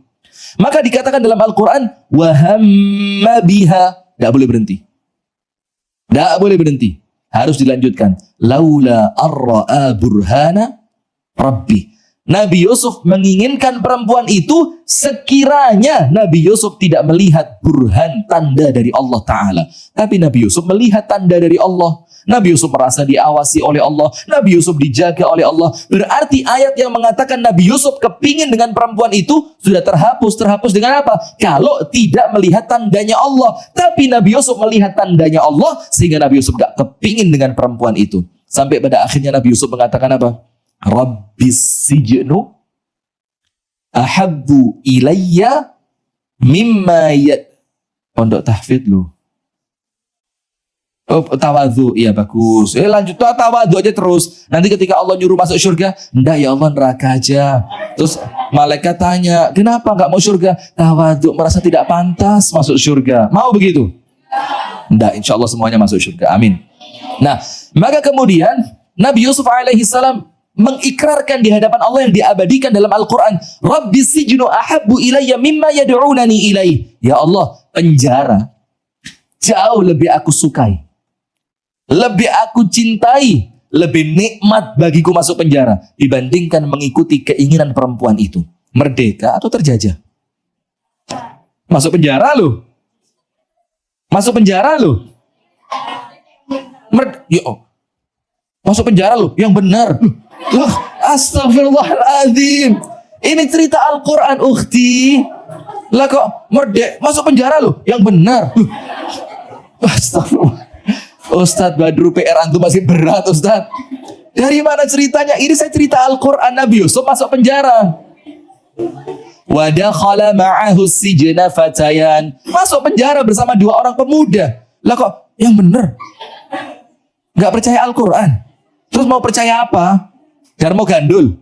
Maka dikatakan dalam Al-Quran, wa hamma biha, nggak boleh berhenti. Tidak boleh berhenti. Harus dilanjutkan. Laula arra'a burhana Rabbi. Nabi Yusuf menginginkan perempuan itu sekiranya Nabi Yusuf tidak melihat burhan, tanda dari Allah Ta'ala. Tapi Nabi Yusuf melihat tanda dari Allah. Nabi Yusuf merasa diawasi oleh Allah. Nabi Yusuf dijaga oleh Allah. Berarti ayat yang mengatakan Nabi Yusuf kepingin dengan perempuan itu sudah terhapus. Terhapus dengan apa? Kalau tidak melihat tandanya Allah. Tapi Nabi Yusuf melihat tandanya Allah, sehingga Nabi Yusuf gak kepingin dengan perempuan itu. Sampai pada akhirnya Nabi Yusuf mengatakan apa? Rabbis sijnu ahabbu ilayya mimma ya. Pondok tahfidz lu. Oh, tawadhu, iya bagus. Lanjut tawadhu aja terus. Nanti ketika Allah nyuruh masuk surga, enggak ya Allah neraka aja. Terus malaikat tanya, kenapa enggak mau surga? Tawadhu, merasa tidak pantas masuk surga. Mau begitu? Enggak, insya Allah semuanya masuk surga. Amin. Nah, maka kemudian Nabi Yusuf alaihissalam mengikrarkan di hadapan Allah yang diabadikan dalam Al-Quran. Rabbi sijnu ahabbu ilayya mimma yad'unani ilaih. Ya Allah, penjara jauh lebih aku sukai, lebih aku cintai, lebih nikmat bagiku masuk penjara dibandingkan mengikuti keinginan perempuan itu. Merdeka atau terjajah? Masuk penjara loh. Masuk penjara loh. Masuk penjara loh. Yang benar. Astagfirullahaladzim. Ini cerita Al-Quran, ukhti. Lah kok masuk penjara loh. Yang benar. Astagfirullah. Ustadz Badru, PR antum masih berat Ustadz. Dari mana ceritanya? Ini saya cerita Al-Quran. Nabi Yusuf masuk penjara. Wa dakhala ma'ahu sijna fatayan. Masuk penjara bersama dua orang pemuda. Lah kok yang bener? Gak percaya Al-Quran. Terus mau percaya apa? Darmo gandul.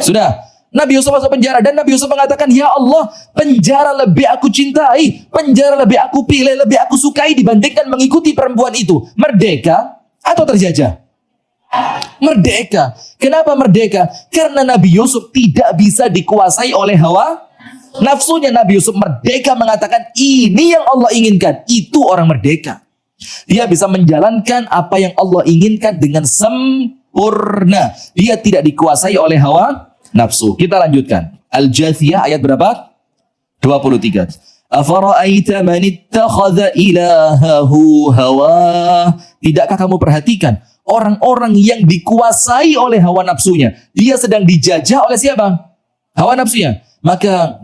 Sudah. Nabi Yusuf masuk penjara dan Nabi Yusuf mengatakan, ya Allah, penjara lebih aku cintai, penjara lebih aku pilih, lebih aku sukai dibandingkan mengikuti perempuan itu. Merdeka atau terjajah? Merdeka. Kenapa merdeka? Karena Nabi Yusuf tidak bisa dikuasai oleh hawa nafsunya. Nabi Yusuf merdeka mengatakan, ini yang Allah inginkan. Itu orang merdeka. Dia bisa menjalankan apa yang Allah inginkan dengan sempurna. Dia tidak dikuasai oleh hawa nafsu. Kita lanjutkan. Al-Jathiyah ayat berapa? 23. Afara'aita man ittakhadha ilahahu hawa. Tidakkah kamu perhatikan orang-orang yang dikuasai oleh hawa nafsunya? Dia sedang dijajah oleh siapa? Hawa nafsunya. Maka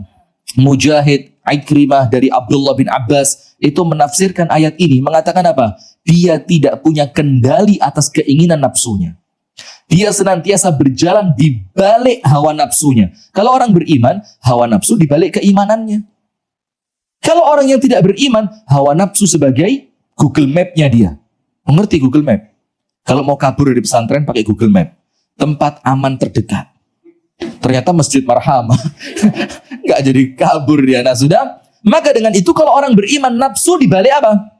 Mujahid, Ikrimah dari Abdullah bin Abbas itu menafsirkan ayat ini mengatakan apa? Dia tidak punya kendali atas keinginan nafsunya. Dia senantiasa berjalan di balik hawa nafsunya. Kalau orang beriman, hawa nafsu di balik keimanannya. Kalau orang yang tidak beriman, hawa nafsu sebagai Google Map-nya dia. Mengerti Google Map? Kalau mau kabur dari pesantren pakai Google Map. Tempat aman terdekat. Ternyata Masjid Marhamah. Nggak jadi kabur dia. Nah sudah. Maka dengan itu kalau orang beriman, nafsu di balik apa?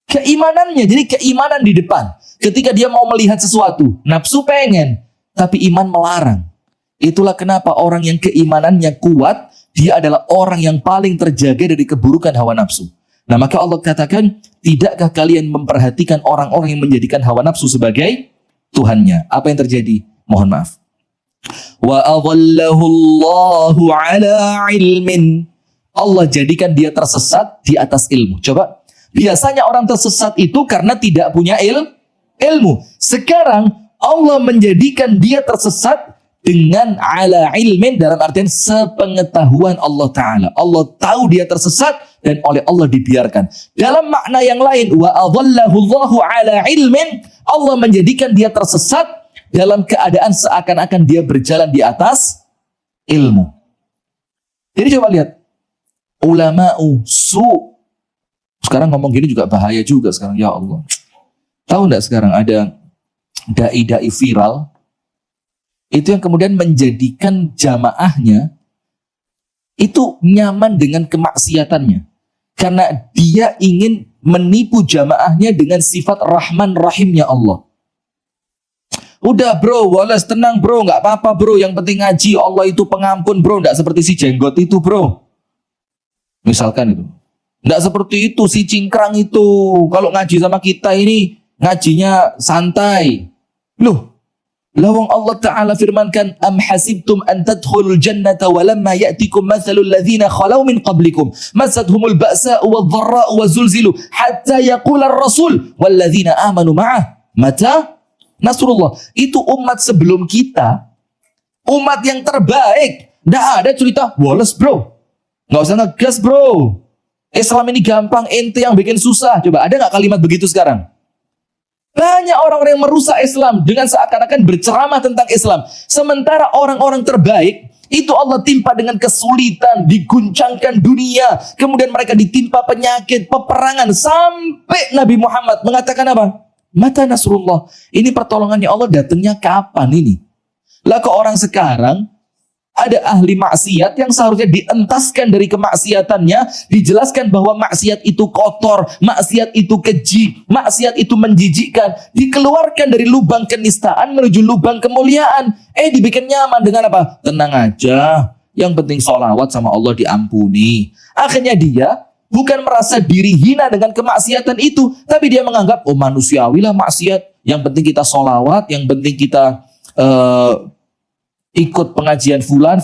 Keimanannya. Jadi keimanan di depan. Ketika dia mau melihat sesuatu, nafsu pengen, tapi iman melarang. Itulah kenapa orang yang keimanannya kuat, dia adalah orang yang paling terjaga dari keburukan hawa nafsu. Nah maka Allah katakan, tidakkah kalian memperhatikan orang-orang yang menjadikan hawa nafsu sebagai Tuhannya? Apa yang terjadi? Mohon maaf. Wa adallahu Allahu ala ilmin. Allah jadikan dia tersesat di atas ilmu. Coba, biasanya orang tersesat itu karena tidak punya ilmu. Sekarang Allah menjadikan dia tersesat dengan ala ilmin, dalam artian sepengetahuan Allah Ta'ala. Allah tahu dia tersesat dan oleh Allah dibiarkan. Dalam makna yang lain, wa adallahu Allahu ala ilmin, Allah menjadikan dia tersesat dalam keadaan seakan-akan dia berjalan di atas ilmu. Jadi coba lihat, ulama'u su. Sekarang ngomong gini juga bahaya juga sekarang, ya Allah. Tahu enggak sekarang ada dai-dai viral itu yang kemudian menjadikan jamaahnya itu nyaman dengan kemaksiatannya karena dia ingin menipu jamaahnya dengan sifat Rahman Rahimnya Allah. Udah bro, Wallace tenang bro, nggak apa-apa bro, yang penting ngaji, Allah itu pengampun bro, nggak seperti si jenggot itu bro. Misalkan itu, nggak seperti itu si cingkrang itu, kalau ngaji sama kita ini ngajinya santai. Loh, lawang Allah Ta'ala firmankan, am hasibtum an tadkhulul jannata walamma ya'tikum mathalul ladzina khalau min qablikum masadhumul ba'sa'u wadh-dharra'u wa zulzilu hatta yaqula ar-rasul wal ladzina amanu ma'ah mata nasrullah. Itu umat sebelum kita, umat yang terbaik. Nggak ada cerita Wallace bro, nggak usah ngegas bro, Islam ini gampang, ente yang bikin susah. Coba ada nggak kalimat begitu sekarang? Banyak orang-orang yang merusak Islam dengan seakan-akan berceramah tentang Islam. Sementara orang-orang terbaik itu Allah timpa dengan kesulitan, diguncangkan dunia, kemudian mereka ditimpa penyakit, peperangan, sampai Nabi Muhammad mengatakan apa? Mata Nasrullah. Ini pertolongannya Allah datangnya kapan ini? Lah ke orang sekarang ada ahli maksiat yang seharusnya dientaskan dari kemaksiatannya, dijelaskan bahwa maksiat itu kotor, maksiat itu keji, maksiat itu menjijikkan, dikeluarkan dari lubang kenistaan menuju lubang kemuliaan. Dibikin nyaman dengan apa? Tenang aja, yang penting sholawat sama Allah diampuni. Akhirnya dia bukan merasa diri hina dengan kemaksiatan itu, tapi dia menganggap, oh manusiawi lah maksiat, yang penting kita sholawat, yang penting kita ikut pengajian fulan.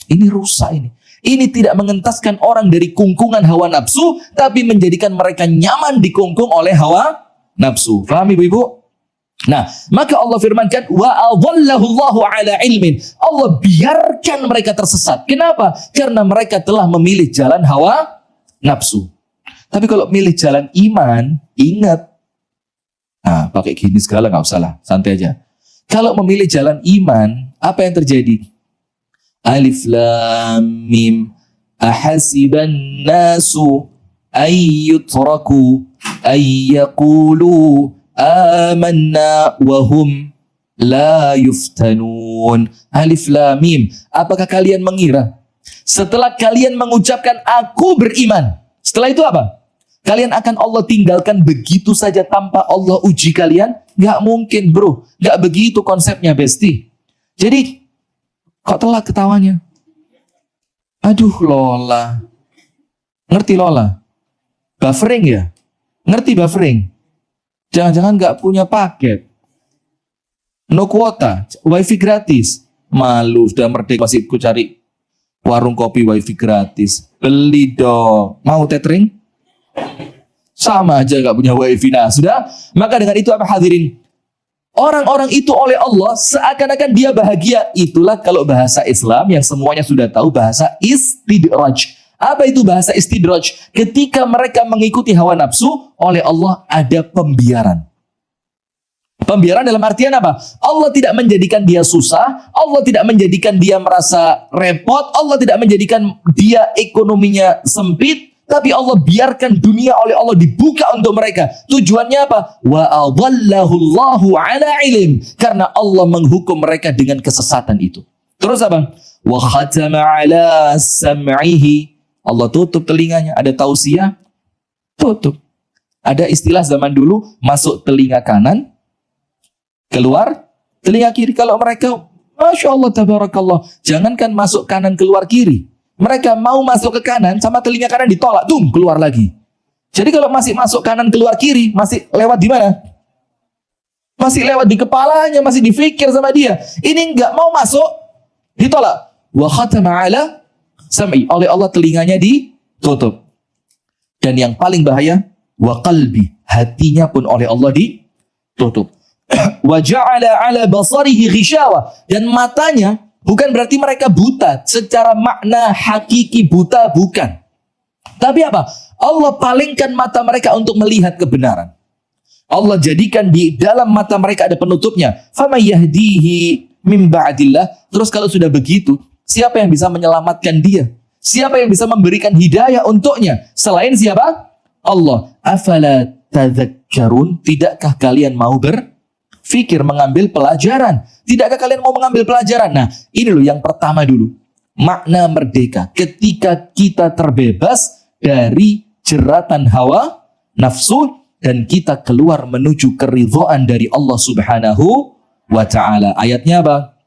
Ini rusak ini. Ini tidak mengentaskan orang dari kungkungan hawa nafsu, tapi menjadikan mereka nyaman dikungkung oleh hawa nafsu. Faham ibu-ibu? Nah, maka Allah firmankan, wa adallahu Allahu ala ilmin. Allah biarkan mereka tersesat. Kenapa? Karena mereka telah memilih jalan hawa nafsu. Tapi kalau milih jalan iman, ingat. Nah, pakai gini segala nggak usah lah, santai aja. Kalau memilih jalan iman, apa yang terjadi? Alif lam mim ahasiban nasu ayyutraku ayyaqulu amanna wahum la yuftanun. Alif lam mim. Apakah kalian mengira setelah kalian mengucapkan aku beriman, setelah itu apa? Kalian akan Allah tinggalkan begitu saja tanpa Allah uji kalian? Gak mungkin bro, gak begitu konsepnya besti. Jadi, kok telat ketawanya? Aduh Lola. Ngerti Lola? Buffering ya? Ngerti buffering? Jangan-jangan gak punya paket. No kuota, wifi gratis. Malu, sudah merdeka masih ku cari warung kopi wifi gratis. Beli dong. Mau tethering? Sama aja gak punya wifi. Nah sudah, maka dengan itu apa hadirin? Orang-orang itu oleh Allah seakan-akan dia bahagia. Itulah kalau bahasa Islam yang semuanya sudah tahu, bahasa istidraj. Apa itu bahasa istidraj? Ketika mereka mengikuti hawa nafsu, oleh Allah ada pembiaran. Pembiaran dalam artian apa? Allah tidak menjadikan dia susah, Allah tidak menjadikan dia merasa repot, Allah tidak menjadikan dia ekonominya sempit, tapi Allah biarkan dunia oleh Allah dibuka untuk mereka. Tujuannya apa? Wa adallahu Allahu ala ilm. Karena Allah menghukum mereka dengan kesesatan itu. Terus apa? Wa khatama ala sam'ihi. Allah tutup telinganya. Ada tausiah? Tutup. Ada istilah zaman dulu, masuk telinga kanan, keluar telinga kiri. Kalau mereka, Masya Allah, tabarakallah, jangankan masuk kanan keluar kiri, mereka mau masuk ke kanan, sama telinga kanan ditolak, keluar lagi. Jadi kalau masih masuk kanan keluar kiri, masih lewat di mana? Masih lewat di kepalanya, masih difikir sama dia. Ini nggak mau masuk, ditolak. Wa khatama ala sam'i. Oleh Allah telinganya ditutup. Dan yang paling bahaya, wa qalbi. Hatinya pun oleh Allah ditutup. Wa ja'ala ala basarihi ghishawa. Dan matanya, bukan berarti mereka buta. Secara makna hakiki buta, bukan. Tapi apa? Allah palingkan mata mereka untuk melihat kebenaran. Allah jadikan di dalam mata mereka ada penutupnya. Fama yahdihi min ba'dillah. Terus kalau sudah begitu, siapa yang bisa menyelamatkan dia? Siapa yang bisa memberikan hidayah untuknya? Selain siapa? Allah. Afala tadhakkarun. Tidakkah kalian mau berfikir, mengambil pelajaran? Tidakkah kalian mau mengambil pelajaran? Nah, ini loh yang pertama dulu. Makna merdeka. Ketika kita terbebas dari jeratan hawa nafsu dan kita keluar menuju keridhaan dari Allah Subhanahu wa ta'ala. Ayatnya apa?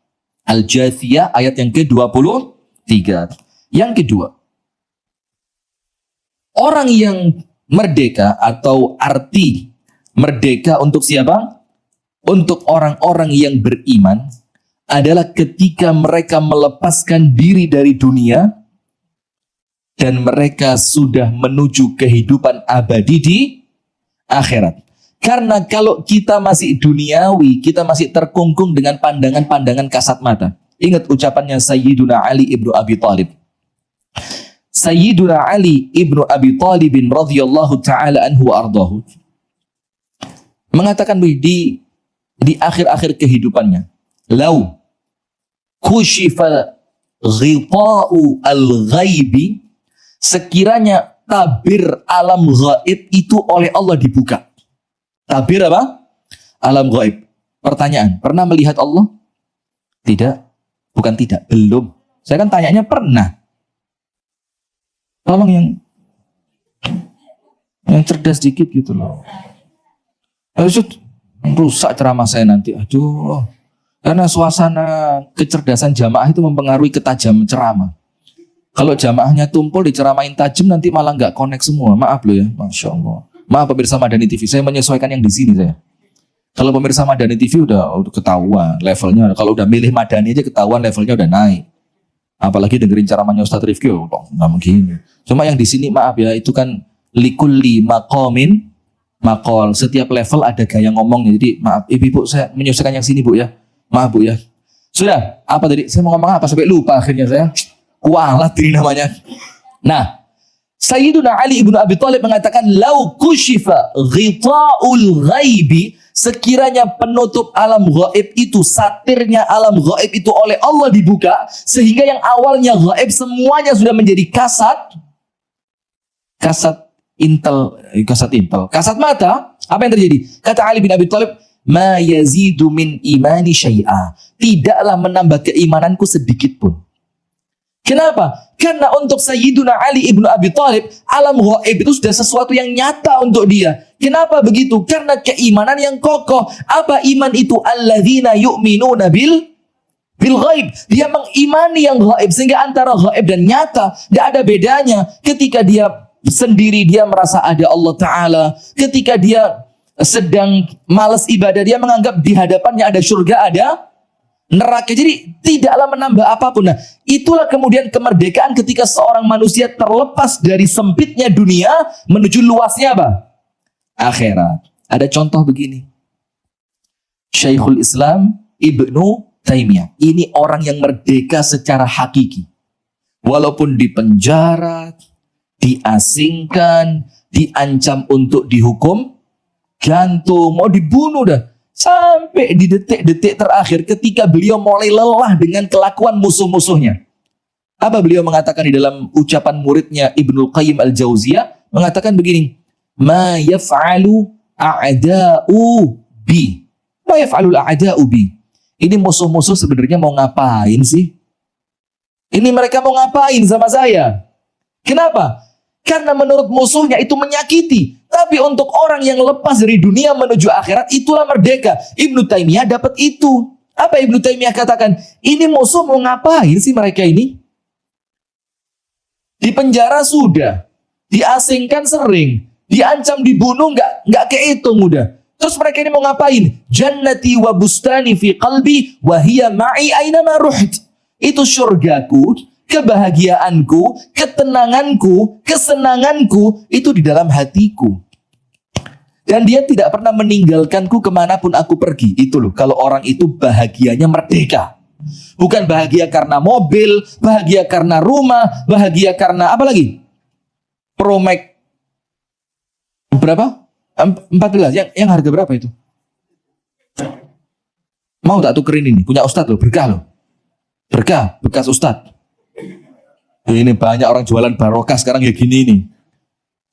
Al-Jathiyah ayat yang ke-23. Yang kedua, orang yang merdeka atau arti merdeka untuk siapa? Untuk orang-orang yang beriman adalah ketika mereka melepaskan diri dari dunia dan mereka sudah menuju kehidupan abadi di akhirat. Karena kalau kita masih duniawi, kita masih terkungkung dengan pandangan-pandangan kasat mata. Ingat ucapannya Sayyiduna Ali ibnu Abi Thalib. Sayyiduna Ali ibnu Abi Thalib radhiyallahu ta'ala anhu wa ardahu mengatakan di akhir-akhir kehidupannya, lau kushifa ghita'u al-ghaibi, sekiranya tabir alam gaib itu oleh Allah dibuka. Tabir apa? Alam gaib. Pertanyaan, pernah melihat Allah? Tidak. Bukan tidak, belum. Saya kan tanyanya pernah. Tolong yang cerdas dikit gitu loh. Rusak ceramah saya nanti. Aduh. Karena suasana kecerdasan jamaah itu mempengaruhi ketajaman ceramah. Kalau jamaahnya tumpul diceramain tajam nanti malah nggak connect semua. Maaf loh ya, Masya Allah. Maaf pemirsa Madani TV, saya menyesuaikan yang di sini saya. Kalau pemirsa Madani TV udah ketahuan levelnya. Kalau udah milih Madani aja ketahuan levelnya udah naik. Apalagi dengerin ceramahnya Ustadz Rifki, nggak mungkin. Cuma yang di sini maaf ya, itu kan likulli maqamin maqal. Setiap level ada gaya ngomongnya. Jadi maaf, ibu saya menyesuaikan yang sini bu ya. Maaf bu ya. Sudah, apa tadi? Saya mau ngomong apa sampai lupa akhirnya saya. Kualat ini namanya. Nah, Sayyiduna Ali ibnu Abi Thalib mengatakan, lau kushifa ghita'ul ghaibi, sekiranya penutup alam gaib itu, satirnya alam gaib itu oleh Allah dibuka, sehingga yang awalnya gaib semuanya sudah menjadi kasat mata, apa yang terjadi? Kata Ali bin Abi Thalib, ma yazidu min imani syai'a, tidaklah menambah keimananku sedikit pun. Kenapa? Karena untuk Sayyiduna Ali ibnu Abi Thalib, alam gaib itu sudah sesuatu yang nyata untuk dia. Kenapa begitu? Karena keimanan yang kokoh. Apa iman itu? Alladzina yu'minuna bil ghaib. Dia mengimani yang gaib, sehingga antara gaib dan nyata tidak ada bedanya. Ketika dia sendiri dia merasa ada Allah Ta'ala. Ketika dia sedang malas ibadah, dia menganggap di hadapannya ada surga, ada neraka. Jadi tidaklah menambah apapun. Nah, itulah kemudian kemerdekaan ketika seorang manusia terlepas dari sempitnya dunia menuju luasnya apa? Akhirat. Ada contoh begini. Syekhul Islam Ibnu Taimiyah. Ini orang yang merdeka secara hakiki. Walaupun dipenjara, diasingkan, diancam untuk dihukum gantung, mau dibunuh dah. Sampai di detik-detik terakhir ketika beliau mulai lelah dengan kelakuan musuh-musuhnya. Apa beliau mengatakan di dalam ucapan muridnya Ibnul Qayyim Al-Jauziyah? Mengatakan begini, ma yaf'alu a'da'u bi. Ma yaf'alu a'da'u bi. Ini musuh-musuh sebenarnya mau ngapain sih? Ini mereka mau ngapain sama saya? Kenapa? Karena menurut musuhnya itu menyakiti. Tapi untuk orang yang lepas dari dunia menuju akhirat, itulah merdeka. Ibnu Taimiyah dapat itu. Apa Ibnu Taimiyah katakan? Ini musuh mau ngapain sih mereka ini? Di penjara sudah. Diasingkan sering. Diancam dibunuh nggak kehitung udah. Terus mereka ini mau ngapain? Jannati wa bustani fi qalbi wa hiya ma'i aina ma ruht. Itu surgaku, kebahagiaanku, ketenanganku, kesenanganku, itu di dalam hatiku. Dan dia tidak pernah meninggalkanku kemanapun aku pergi. Itu loh, kalau orang itu bahagianya merdeka. Bukan bahagia karena mobil, bahagia karena rumah, bahagia karena apa lagi? Promax berapa? 14. Yang harga berapa itu? Mau tak tukerin ini? Punya Ustadz loh, berkah loh. Berkah, bekas Ustadz. Ini banyak orang jualan barokah sekarang ya gini nih.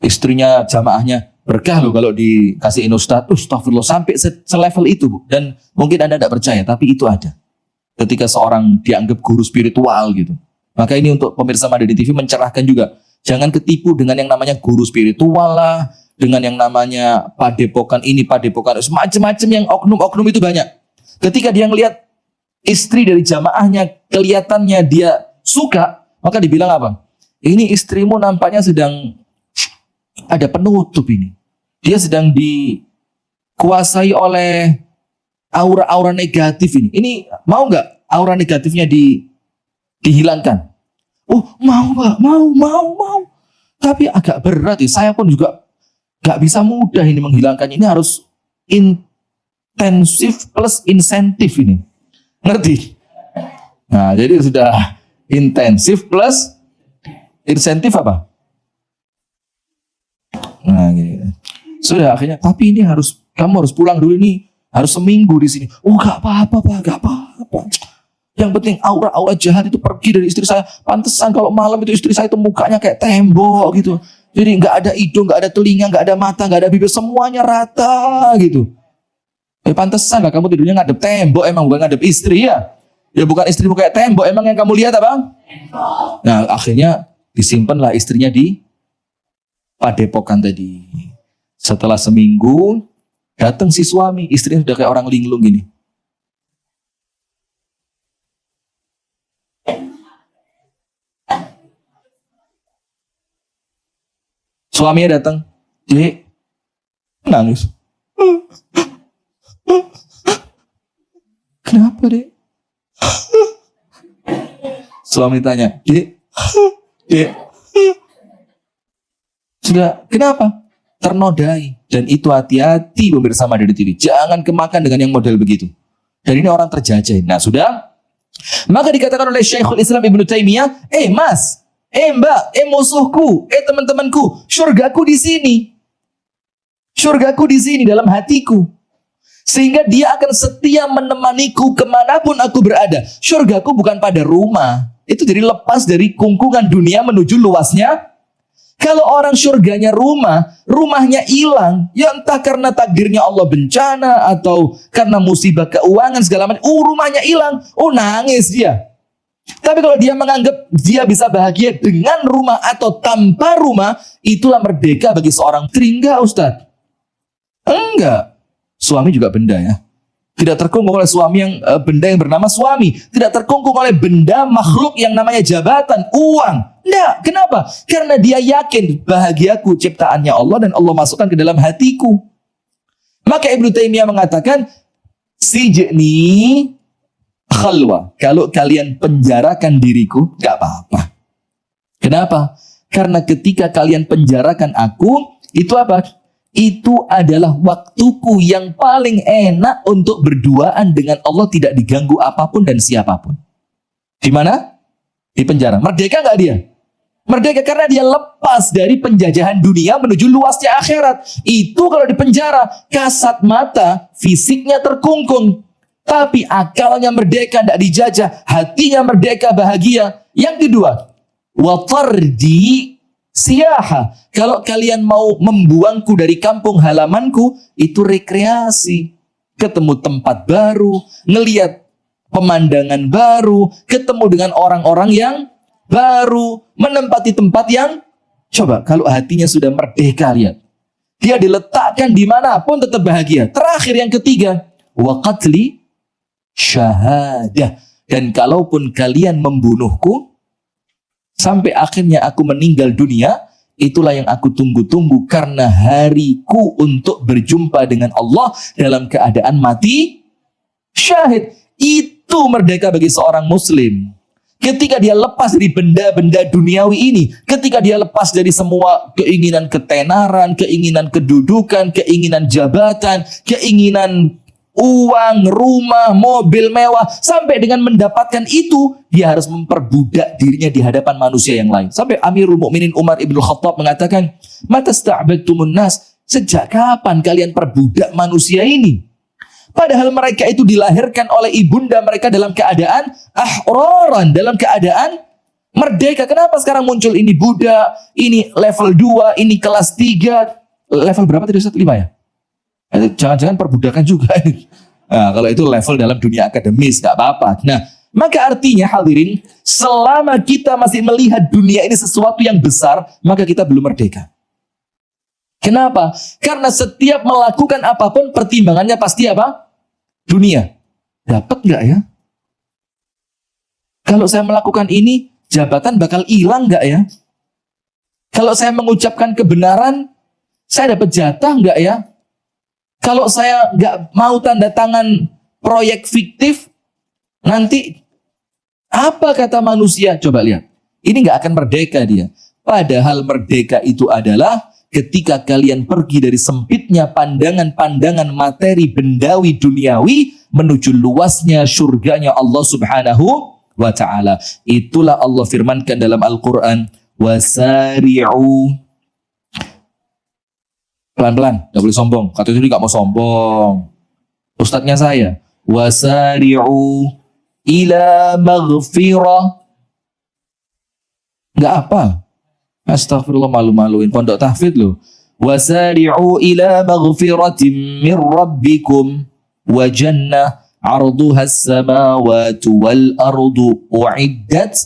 Istrinya jamaahnya berkah loh kalau dikasihin Ustadz. Astagfirullah, sampai selevel itu Bu. Dan mungkin Anda tidak percaya, tapi itu ada. Ketika seorang dianggap guru spiritual gitu. Maka ini untuk pemirsa Madani TV mencerahkan juga. Jangan ketipu dengan yang namanya guru spiritual lah. Dengan yang namanya padepokan ini, padepokan itu. Macam-macam yang oknum-oknum itu banyak. Ketika dia ngelihat istri dari jamaahnya kelihatannya dia suka, maka dibilang apa? Ini istrimu nampaknya sedang ada penutup ini. Dia sedang dikuasai oleh aura-aura negatif ini. Ini mau nggak aura negatifnya dihilangkan? Oh mau Pak, mau. Tapi agak berat ya. Saya pun juga nggak bisa mudah ini menghilangkannya. Ini harus intensif plus insentif ini. Ngerti? Nah, jadi sudah intensif plus insentif apa? Nah, gini. Sudah akhirnya, tapi ini kamu harus pulang dulu nih, harus seminggu di sini. Oh gak apa-apa Pak, gak apa-apa. Yang penting aura-aura jahat itu pergi dari istri saya. Pantesan kalau malam itu istri saya itu mukanya kayak tembok gitu. Jadi nggak ada hidung, nggak ada telinga, nggak ada mata, nggak ada bibir, semuanya rata gitu. Pantesan lah kamu tidurnya ngadep tembok, emang bukan ngadep istri ya. Ya bukan istrimu kayak tembok, emang yang kamu lihat apa? Nah akhirnya disimpanlah istrinya di padepokan tadi. Setelah seminggu, datang si suami, istrinya sudah kayak orang linglung gini. Suaminya datang, Dek, nangis. Kenapa, Dek? Suami tanya, Dek, sudah, kenapa? Ternodai. Dan itu hati-hati pemirsa Madani TV. Jangan kemakan dengan yang model begitu. Dan ini orang terjajah. Nah sudah. Maka dikatakan oleh Syekhul Islam Ibnu Taimiyah, Mas, Mbak, musuhku, teman-temanku, syurgaku di sini. Syurgaku di sini dalam hatiku. Sehingga dia akan setia menemaniku kemanapun aku berada. Syurgaku bukan pada rumah. Itu jadi lepas dari kungkungan dunia menuju luasnya. Kalau orang surganya rumahnya hilang, ya entah karena takdirnya Allah bencana atau karena musibah keuangan segala macam, rumahnya hilang, nangis dia. Tapi kalau dia menganggap dia bisa bahagia dengan rumah atau tanpa rumah, itulah merdeka bagi seorang istri. Enggak, Ustadz. Enggak. Suami juga benda ya. Tidak terkungkung oleh suami yang benda yang bernama suami. Tidak terkungkung oleh benda makhluk yang namanya jabatan, uang. Enggak, kenapa? Karena dia yakin bahagiaku ciptaannya Allah dan Allah masukkan ke dalam hatiku. Maka Ibnu Taimiyah mengatakan, sijni khalwa. Kalau kalian penjarakan diriku, enggak apa-apa. Kenapa? Karena ketika kalian penjarakan aku, itu apa? Itu adalah waktuku yang paling enak untuk berduaan dengan Allah, tidak diganggu apapun dan siapapun. Di mana? Di penjara. Merdeka nggak dia? Merdeka karena dia lepas dari penjajahan dunia menuju luasnya akhirat. Itu kalau di penjara, kasat mata, fisiknya terkungkung. Tapi akalnya merdeka, tidak dijajah. Hatinya merdeka, bahagia. Yang kedua, watardi siyaha. Kalau kalian mau membuangku dari kampung halamanku, itu rekreasi. Ketemu tempat baru, ngelihat pemandangan baru, ketemu dengan orang-orang yang baru, menempati tempat yang, coba kalau hatinya sudah merdeka, lihat. Dia diletakkan dimanapun tetap bahagia. Terakhir yang ketiga, wa qatli syahadah. Dan kalaupun kalian membunuhku, sampai akhirnya aku meninggal dunia, itulah yang aku tunggu-tunggu karena hariku untuk berjumpa dengan Allah dalam keadaan mati syahid. Itu merdeka bagi seorang muslim. Ketika dia lepas dari benda-benda duniawi ini, ketika dia lepas dari semua keinginan ketenaran, keinginan kedudukan, keinginan jabatan, keinginan uang, rumah, mobil mewah, sampai dengan mendapatkan itu, dia harus memperbudak dirinya di hadapan manusia yang lain. Sampai Amirul Mukminin Umar Ibn Khattab mengatakan, "Matasta'badtumun nas?" Sejak kapan kalian perbudak manusia ini? Padahal mereka itu dilahirkan oleh ibunda mereka dalam keadaan ahroran, dalam keadaan merdeka. Kenapa sekarang muncul ini budak, ini level 2, ini kelas 3, level berapa tadi Ustaz? 5 ya? Jangan-jangan perbudakan juga. Nah, kalau itu level dalam dunia akademis, gak apa-apa. Nah, maka artinya hadirin, selama kita masih melihat dunia ini sesuatu yang besar, maka kita belum merdeka. Kenapa? Karena setiap melakukan apapun, pertimbangannya pasti apa? Dunia. Dapat gak ya? Kalau saya melakukan ini, jabatan bakal hilang gak ya? Kalau saya mengucapkan kebenaran, saya dapat jatah gak ya? Kalau saya nggak mau tanda tangan proyek fiktif, nanti apa kata manusia? Coba lihat. Ini nggak akan merdeka dia. Padahal merdeka itu adalah ketika kalian pergi dari sempitnya pandangan-pandangan materi bendawi duniawi menuju luasnya surganya Allah Subhanahu wa ta'ala. Itulah Allah firmankan dalam Al-Quran. Wasari'u. Pelan-pelan, nggak boleh sombong. Kata itu nggak mau sombong. Ustadznya saya, wasari'u ila maghfirah. Nggak apa. Astagfirullah, malu-maluin pondok tahfidz loh. Wasari'u ila maghfiratin min rabbikum wa jannah 'arduha as-samawati wal ardu u'iddat.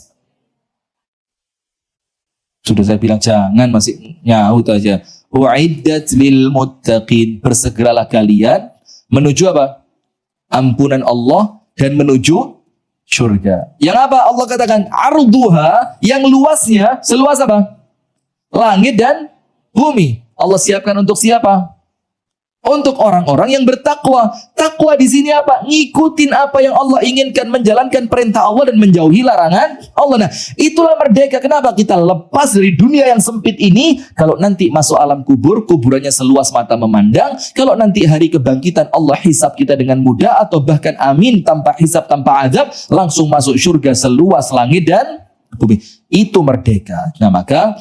Sudah saya bilang jangan, masih nyaut aja. U'iddat lil muttaqin. Bersegeralah kalian menuju apa? Ampunan Allah dan menuju surga. Yang apa? Allah katakan arduha, yang luasnya seluas apa? Langit dan bumi. Allah siapkan untuk siapa? Untuk orang-orang yang bertakwa. Takwa di sini apa? Ngikutin apa yang Allah inginkan, menjalankan perintah Allah dan menjauhi larangan Allah. Nah, itulah merdeka. Kenapa kita lepas dari dunia yang sempit ini? Kalau nanti masuk alam kubur, kuburannya seluas mata memandang. Kalau nanti hari kebangkitan Allah hisab kita dengan mudah, atau bahkan amin tanpa hisab, tanpa azab, langsung masuk surga seluas langit dan bumi. Itu merdeka. Nah, maka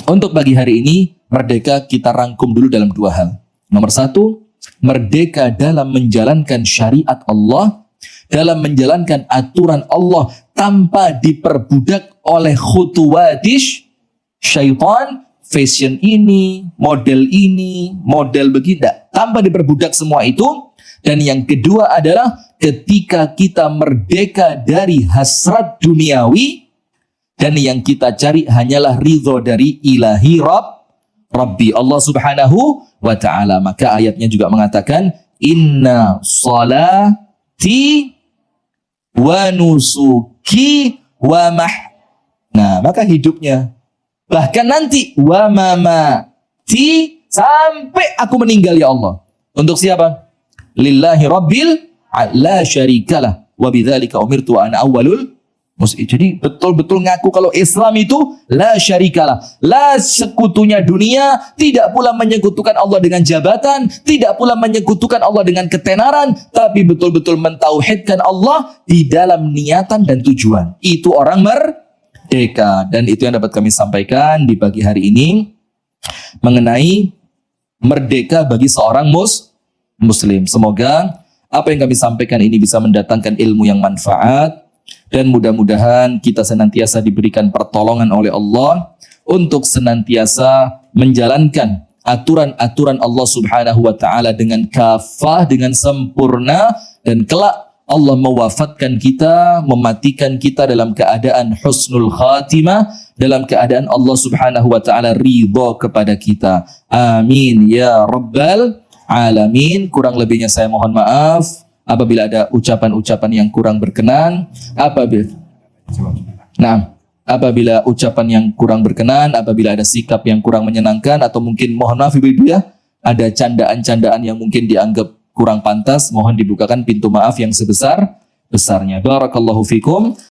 untuk pagi hari ini, merdeka kita rangkum dulu dalam dua hal. Nomor satu, merdeka dalam menjalankan syariat Allah, dalam menjalankan aturan Allah tanpa diperbudak oleh khutuwatish syaitan, fashion ini, model begini, tanpa diperbudak semua itu. Dan yang kedua adalah ketika kita merdeka dari hasrat duniawi, dan yang kita cari hanyalah ridho dari ilahi Rabbi Allah subhanahu wa ta'ala. Maka ayatnya juga mengatakan inna salati wa nusuki wa Nah, maka hidupnya, bahkan nanti wa mamati, sampai aku meninggal ya Allah. Untuk siapa? Lillahi rabbil la syarikalah wa bidzalika umirtu wa ana awwalul. Jadi betul-betul ngaku kalau Islam itu la syarikalah, la sekutunya dunia, tidak pula menyekutukan Allah dengan jabatan, tidak pula menyekutukan Allah dengan ketenaran, tapi betul-betul mentauhidkan Allah di dalam niatan dan tujuan. Itu orang merdeka. Dan itu yang dapat kami sampaikan di pagi hari ini mengenai merdeka bagi seorang muslim. Semoga apa yang kami sampaikan ini bisa mendatangkan ilmu yang manfaat, dan mudah-mudahan kita senantiasa diberikan pertolongan oleh Allah untuk senantiasa menjalankan aturan-aturan Allah subhanahu wa ta'ala dengan kafah, dengan sempurna, dan kelak Allah mewafatkan kita, mematikan kita dalam keadaan husnul khatimah, dalam keadaan Allah subhanahu wa ta'ala ridha kepada kita. Amin ya rabbal alamin. Kurang lebihnya saya mohon maaf apabila ada ucapan-ucapan yang kurang berkenan, apabila ucapan yang kurang berkenan, apabila ada sikap yang kurang menyenangkan, atau mungkin mohon maaf ibu-ibu ya, ada candaan-candaan yang mungkin dianggap kurang pantas, mohon dibukakan pintu maaf yang sebesar-besarnya. Barakallahu fikum.